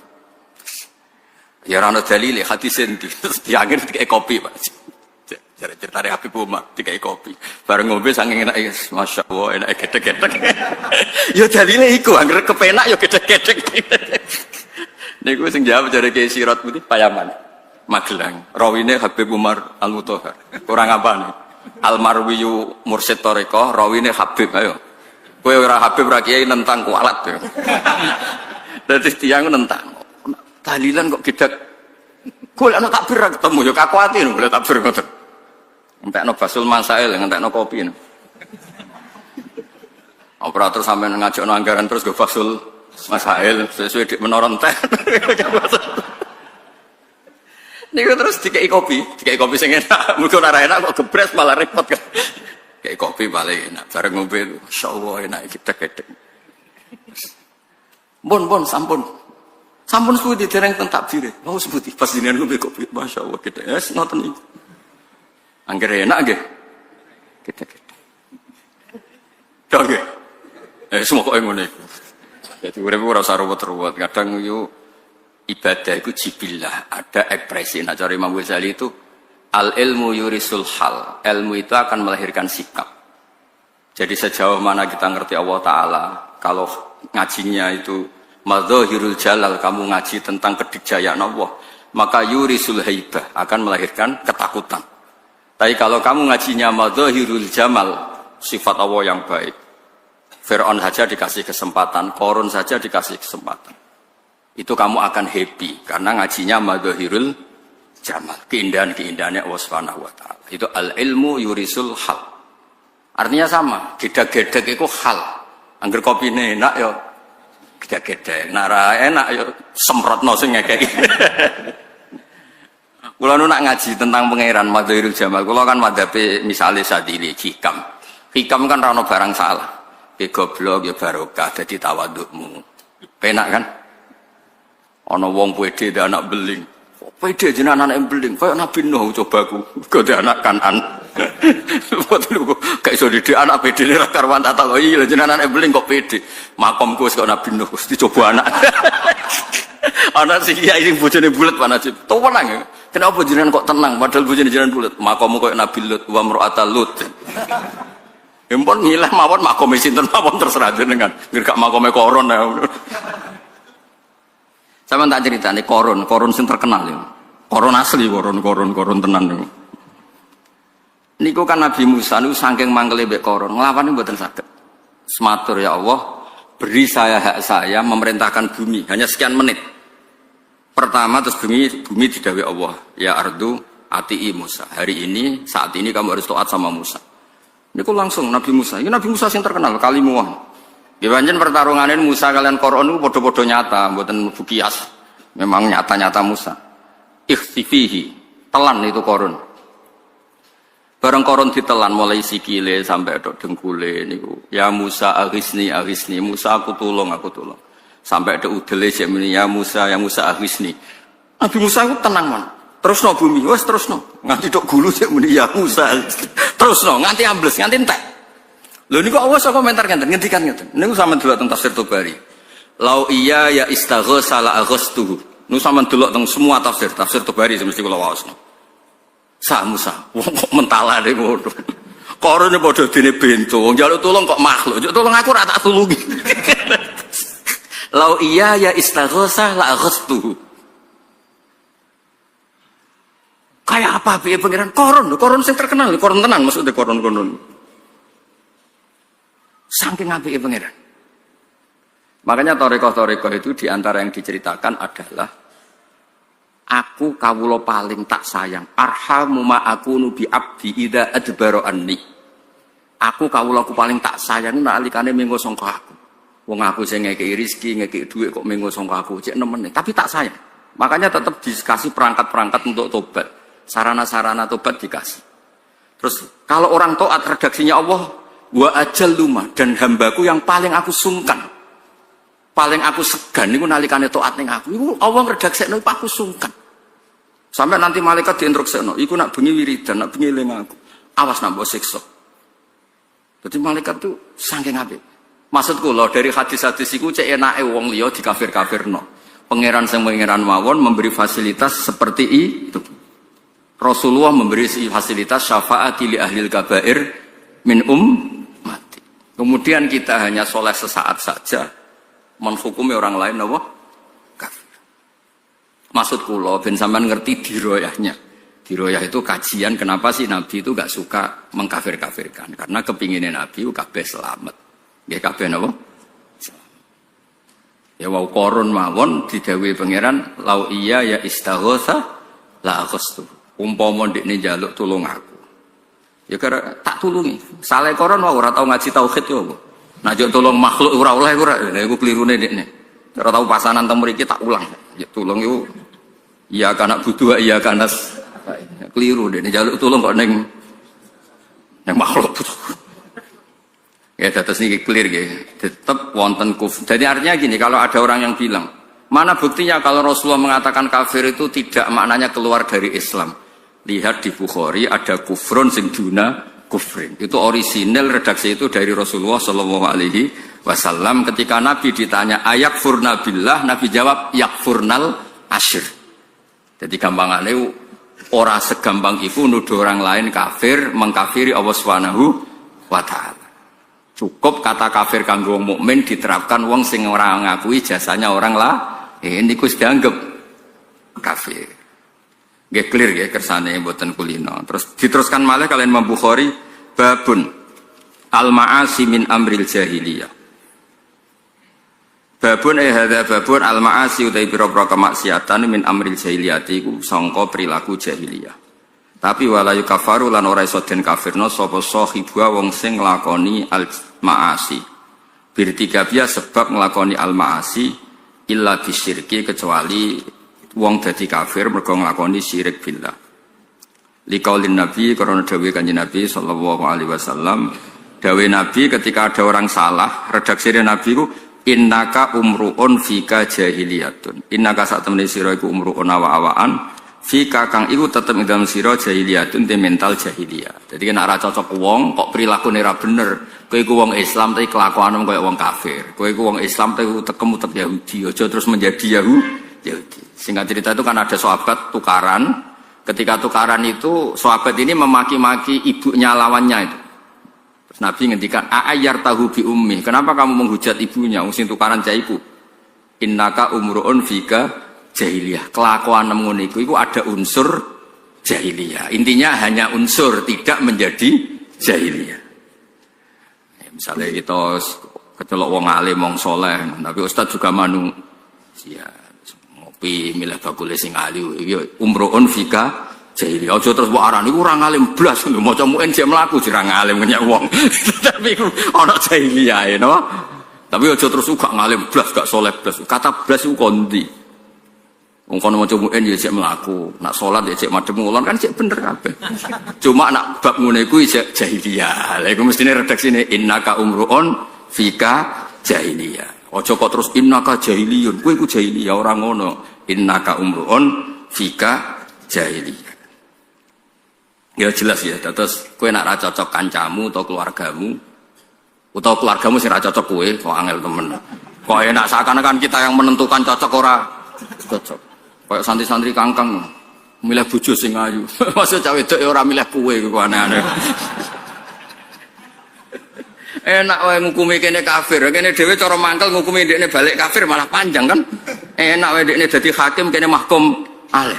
Ya ora ana dalile hadis endi. Diangger dikek kopi, Pak. Cerita dari Habib Umar dikai kopi bareng ngombe saking enak Masya Allah enak gedek-gedek ya dalile iku anggere kepenak ya gedek-gedek niku sing jawab jare Kiai Sirat putih Payaman Magelang rawine Habib Umar Al-Mutahhar kurang apane Al-Marwiyu Mursyid Thariqah rawine Habib ayo kowe ora Habib ra Kiai nentang kualat yo dadi tiyang nentang dalilan kok gedek golek ana takbir ra ketemu ya kakuati lho golek takbir ngoten entekno basul masail, entekno kopi. Operator sampai ngajakno anggaran terus go basul masail sesuai dik menoron teh. Niku terus dikei kopi sing enak. Muga ora enak kok gebres malah repot kan. Dikei kopi paling enak. Bareng ngombe, masyaallah enak kita gedek. Bon sampun. Sampun suwi dereng teng takbire. Oh sebuti pas jenengan ngombe kopi, masyaallah gedek. Wes ngoten niku. Angger enak nggih. Kita. Dong nggih. Semua kok ngono iku. Dadi urip ora usah ruwet-ruwet. Kadang yo ibadah iku jibillah, ada ekspresi. Nah, cara Imam Ghazali itu al ilmu yurisul hal. Ilmu itu akan melahirkan sikap. Jadi sejauh mana kita ngerti Allah Ta'ala, kalau ngajinya itu madzahirul jalal, kamu ngaji tentang kedikjayaan Allah, maka yurisul haibah akan melahirkan ketakutan. Tapi kalau kamu ngajinya madzahirul jamal, sifat Allah yang baik, Fir'aun saja dikasih kesempatan, Qarun saja dikasih kesempatan, itu kamu akan happy karena ngajinya madzahirul jamal, keindahan-keindahannya Allah Subhanahu wa taala. Itu al ilmu yurisul hal. Artinya sama, gedek-gedek itu hal. Angger kopine enak ya gedek-gedek, nara enak ya semprotno sing ngekeki. Kalau nak ngaji tentang pangeran Madzharul Jamal, kalau kan madhabe misalnya Sadili hikam kan rano barang salah, ke goblok ya barokah, jadi tawadukmu, penak kan? Ono wong pede dan anak beling, pede jenah anak beling, kayak Nabi Nuh cobaku, kau dia anak Kanan, buat lu kayak saudara anak pede ni rakarwan tak tahu, iya jenah anak beling kok pede, makomku sekarang Nabi Nuh, dicoba anak, anak sih ya ini bojone bulat mana sih, tahu mana ya? Kenapa jenengan kok tenang padahal bojone jenengan bulat? Makommu koyo Nabi Lut wa mar'atal Lut. Empon ngilah mawon makome sinten mawon terserah jenengan. Ngger gak makome Koron ya. Sampeyan tak critani Koron sing terkenal ya. Koron asli koron tenan niku. Niku kan Nabi Musa niku saking mangkele mbek Koron, nglawan mboten saged. Sematur ya Allah, beri saya hak saya memerintahkan bumi hanya sekian menit. Pertama terus bumi didhawuhi Allah, ya ardu ati'i Musa. Hari ini saat ini kamu harus taat sama Musa. Niku langsung Nabi Musa. Ini Nabi Musa sing terkenal kalimuah. Nggih pancen pertarungane Musa kalian Koron niku padha-padha nyata, mboten bukias. Memang nyata-nyata Musa. Ikhtifihi, telan itu Koron. Bareng Koron ditelan mulai sikile sampai tok dengkule niku. Ya Musa aghisni, Musa aku tulung. Sampai ada udele jemini ya Musa aghwisni. Nabi Musa itu tenang man. Terusno bumi, wes terusno. Nganti tok gulu sik muni ya Musa. Terusno nganti ambles, nganti entek. Lho niku Allah sok komentar ngendikan ngeten. Niku sampean delok teng tafsir Tabari. Lau iya ya istaghatsa la aghastuhu. Niku sampean delok teng semua tafsir Tabari mesti kula waosno. Sa Musa, wong kok mentalane ngono. Korone padha dene bento, njaluk tulung kok makhluk. Njuk tulung aku ora tak tulungi. Lau iya ya istaghatsa la aghastuhu. Kayak apa piye pangeran? Koron sing terkenal, koron tenan maksudnya koron. Saking apike pangeran. Makanya torekoh itu diantara yang diceritakan adalah aku kawula paling tak sayang. Arhamu ma akunu bi abdi idza adbara anni. Aku kawulaku paling tak sayang nalikane mengko sangka aku. Wong aku sing ngekeki rezeki, ngekeki dhuwit kok mengko sangka aku, cek nemen. Tapi tak sayang. Makanya tetap dikasih perangkat-perangkat untuk tobat. Sarana-sarana tobat dikasih. Terus kalau orang taat redaksinya Allah, wa ajal luma, dan hambaku yang paling aku sungkan, paling aku segan niku nalikane taat ning aku. Iku Allah ngredaksekno aku sungkan. Sampai nanti malaikat diinstruksekno, iku nak bengi wiridan, nak bengi eling aku. Awas nak mbok siksa. Jadi malaikat tuh saking apik. Maksudku lho dari hadis-hadis iku cek enake wong liya dikafir-kafirno. Pangeran sing pangeran mawon memberi fasilitas seperti itu. Rasulullah memberi fasilitas syafaat li ahlil kabair min mati. Kemudian kita hanya soleh sesaat saja menghukumi orang lain apa? Kafir. Maksud kula ben sampean ngerti diroyahnya. Diroyah itu kajian kenapa sih Nabi itu gak suka mengkafir-kafirkan. Karena kepinginnya Nabi itu kabeh selamat. Nggih kabeh napa? Ya wau korun mawon didhawuhi pangeran lau iya ya istaghatsa la aghastu. Umpama ndekne njaluk tulung aku. Ya kira tak tulungi. Saleh koron wae ora tau ngaji tauhid yo. Nek njuk tulung makhluk ora oleh ora. Lha iku klirune ndekne. Ora tau pasanan teng mriki tak ulang. Ya tulung iku iya kana butuh iya kana keliru ndekne njaluk tulung kok ning makhluk. Ya terus niki clear nggih. Tetap wonten kufur. Jadi artinya gini, kalau ada orang yang bilang, mana buktinya kalau Rasulullah mengatakan kafir itu tidak maknanya keluar dari Islam. Lihat di Bukhari ada kufrun sing duna kufrin. Itu orisinal redaksi itu dari Rasulullah Shallallahu Alaihi Wasallam. Ketika Nabi ditanya ayak furna billah, Nabi jawab yakfurnal asyir. Jadi gampangannya ora segampang itu nuduh orang lain kafir, mengkafiri Allah Subhanahu wa Ta'ala. Cukup kata kafir kanggo wong mukmin diterapkan wong sing ora ngakui jasanya orang lah. Ini kus dianggap kafir. Nggih clear nggih kersane mboten kulino. Terus diteruskan malih kalian Imam Bukhari babun al-ma'asi min amril jahiliyah. Babun hadza babun al-ma'asi utai pira-pira kemaksiatan min amril jahiliyah iku sangka perilaku jahiliyah. Tapi wala yukafaru lan ora iso den kafirno sapa sahibwa wong sing nglakoni al-ma'asi. Birtikabia sebab nglakoni al-ma'asi illa bisyirki kecuali wong dadi kafir mergo nglakoni syirik billah. Liqaulin Nabi karena dawuh Kanjeng Nabi sallallahu alaihi wasallam, dawuh Nabi ketika ada orang salah, redaksi Nabi ku innaka umruun fika jahiliyatun. Innaka sak temene sira iku umruun awa-awaan fika kang iku tetep ing dalem sira jahiliyatun te mental jahiliyah. Jadi nek ora cocok wong kok prilakune ora bener, kowe iku wong Islam tapi kelakuanmu koyo wong kafir. Kowe iku wong Islam tapi utek-utek Yahudi, aja terus menjadi Yahudi. Singkat cerita itu kan ada sahabat tukaran. Ketika tukaran itu sahabat ini memaki-maki ibunya lawannya itu. Terus Nabi ngendikan ayar tahu bi ummi. Kenapa kamu menghujat ibunya? Sing tukaran jaiku. Innaka umruun fika jahiliyah. Kelakuan ngono iku ada unsur jahiliyah. Intinya hanya unsur, tidak menjadi jahiliyah. Ya, misalnya kita kecelok wong alim, wong soleh, tapi ustaz juga manusia. Milih bakule sing alim iki umruun fika jahiliyah. Aja terus mbok arani ora ngalim blas maca muin jek mlaku jera ngalim nyek wong. Tapi iku ana jahiliyah no. Tapi aja terus uga ngalim blas gak saleh blas. Kata blas iku kondi. Wong kono maca muin ya jek mlaku, nak salat ya jek madhep ngulon kan jek bener kabeh. Cuma nak bab ngene iku jek jahiliyah. Lha iku mestine redaksine innaka umruun fika jahiliyah. Aja kok terus innaka jahiliyun. Kowe iku jahiliyah ora ngono. Innaka umruun fika jahiliyah. Ya jelas ya, terus kowe nak ra cocok kancamu atau keluargamu sing ra cocok kowe, kok angel temen. Kok enak seakan-akan kita yang menentukan cocok ora cocok. Kayak santri-santri kangkang milih bojo sing ayu. Maksud cah wedok ora milih kowe kok aneh-aneh. Enak wae ngukumi kene kafir, kene dhewe cara mangkel ngukumi ndekne balik kafir malah panjang kan. Enak wae ndekne dadi hakim kene mahkum aleh.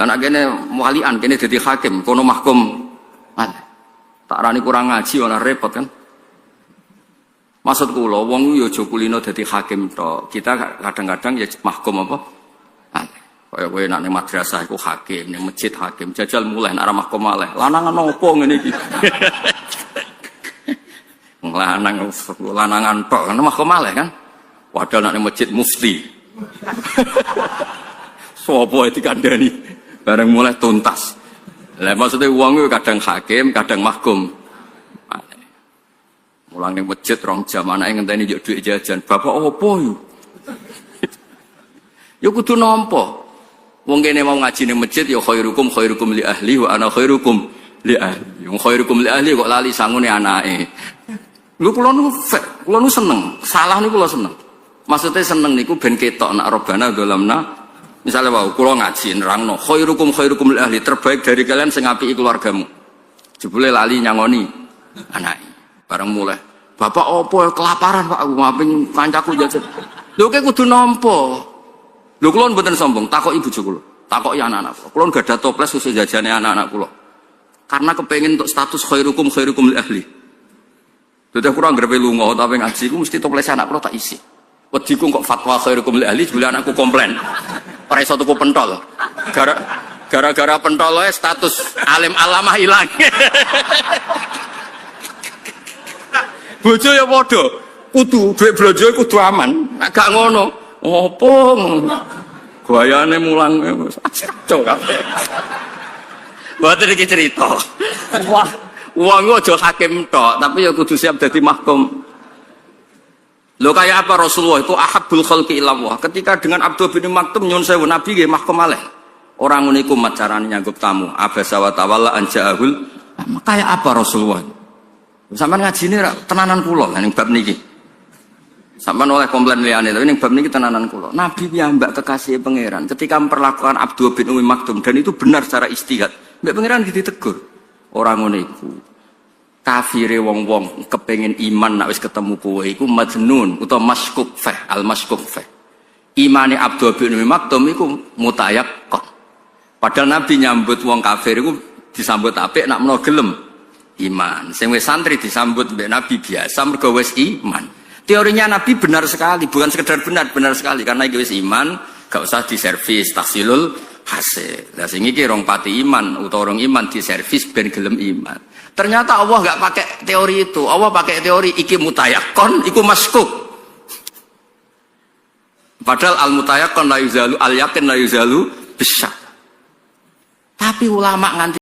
Lah nek kene walian kene dadi hakim kono mahkum aleh. Tak rani kurang ngaji ora repot kan. Maksud kula wong yo aja kulino dadi hakim tok. Kita kadang-kadang ya mahkum apa? Aleh. Kaya kowe nek ning madrasah iku hakim, ning masjid hakim, jajal mulai nek arah mahkum aleh. Lanangan opo ngene iki? Lanangan tok kan mahkum aleh kan. Padahal nek ning masjid mufti. Sopo iki kandhani bareng mulai tuntas. Lah maksudnya wong kadang hakim, kadang mahkum. Mulang ning masjid rong jam anake ngenteni njuk dhuwit jajan. Bapak opo yo? Yo kudu nampa. Wong kene mau ngaji ning masjid ya khairukum khairukum li ahli wa ana khairukum li ahli. Wong khairukum li ahli kok lali sangune anake. Lho kula nu seneng. Salah niku kula seneng. Maksudnya seneng niku ben ketok nek robana dolamna. Misale wae kula ngaji nerangno khairukum khairukum li ahli, terbaik dari kalian sing apiki keluargamu. Jebule lali nyangoni anake. Bareng mulai, bapak opo kelaparan pak, aku ngaping kancaku jajan. Lho kayak kudu nampa. Lho kulon mboten sombong, takok ibu kula, takok ya anak-anak kula. Kulon gak ada toples khusus jajane anak-anak kula. Karena kepengin untuk status khairukum khairukum li ahli. Dadi kurang grepe lunga tapi ngaji ku mesti toples anak kula tak isi. Wediku kok fatwa khairukum li ahli jebule anakku komplain. Ora iso tuku pentol. Gara-gara pentol status alim alamah ilang. Bojo ya padha, kudu dhuwit blonjo kudu aman. Nek gak ngono, opo? Gayane mulang kacau kabeh. Mboten iki cerita. Wah, wong aja hakim tok, tapi ya kudu siap dadi mahkum. Lho kaya apa Rasulullah itu ahabbul khalqi ilallah. Ketika dengan Abdul bin Maktum nyun sewu Nabi nggih mahkum aleh. Ora ngene iku carane nyanggup tamu. Abasa wa tawalla anja'ahul. Kaya apa Rasulullah? Sampeyan ngajine tenanan kula ning bab niki. Sampeyan oleh komplain liyane tapi ning bab niki tenanan kula. Nabi piyambak kekasih pangeran ketika memperlakukan Abdul bin Maktum dan itu benar secara istihad. Mbek pangeran ditegur. Ora ngono iku. Kafire wong-wong kepengin iman nek wis ketemu kowe iku majnun utawa maskuk fa al maskuk fa. Imane Abdul bin Maktum iku mutayaqqan. Padahal Nabi nyambut wong kafir iku disambut apik nek menawa gelem iman. Sing wis santri disambut mbek Nabi biasa mergo wis iman. Teorinya Nabi benar sekali, bukan sekedar benar sekali karena iki wis iman, gak usah diservis tahsilul hasil. Lah sing iki rong pati iman utawa rong iman diservis ben gelem iman. Ternyata Allah gak pakai teori itu. Allah pakai teori iki mutayaqqan, iku maskuk. Padahal al mutayaqqan la yuzalu, al yakin la yuzalu bisyak. Tapi ulama nganti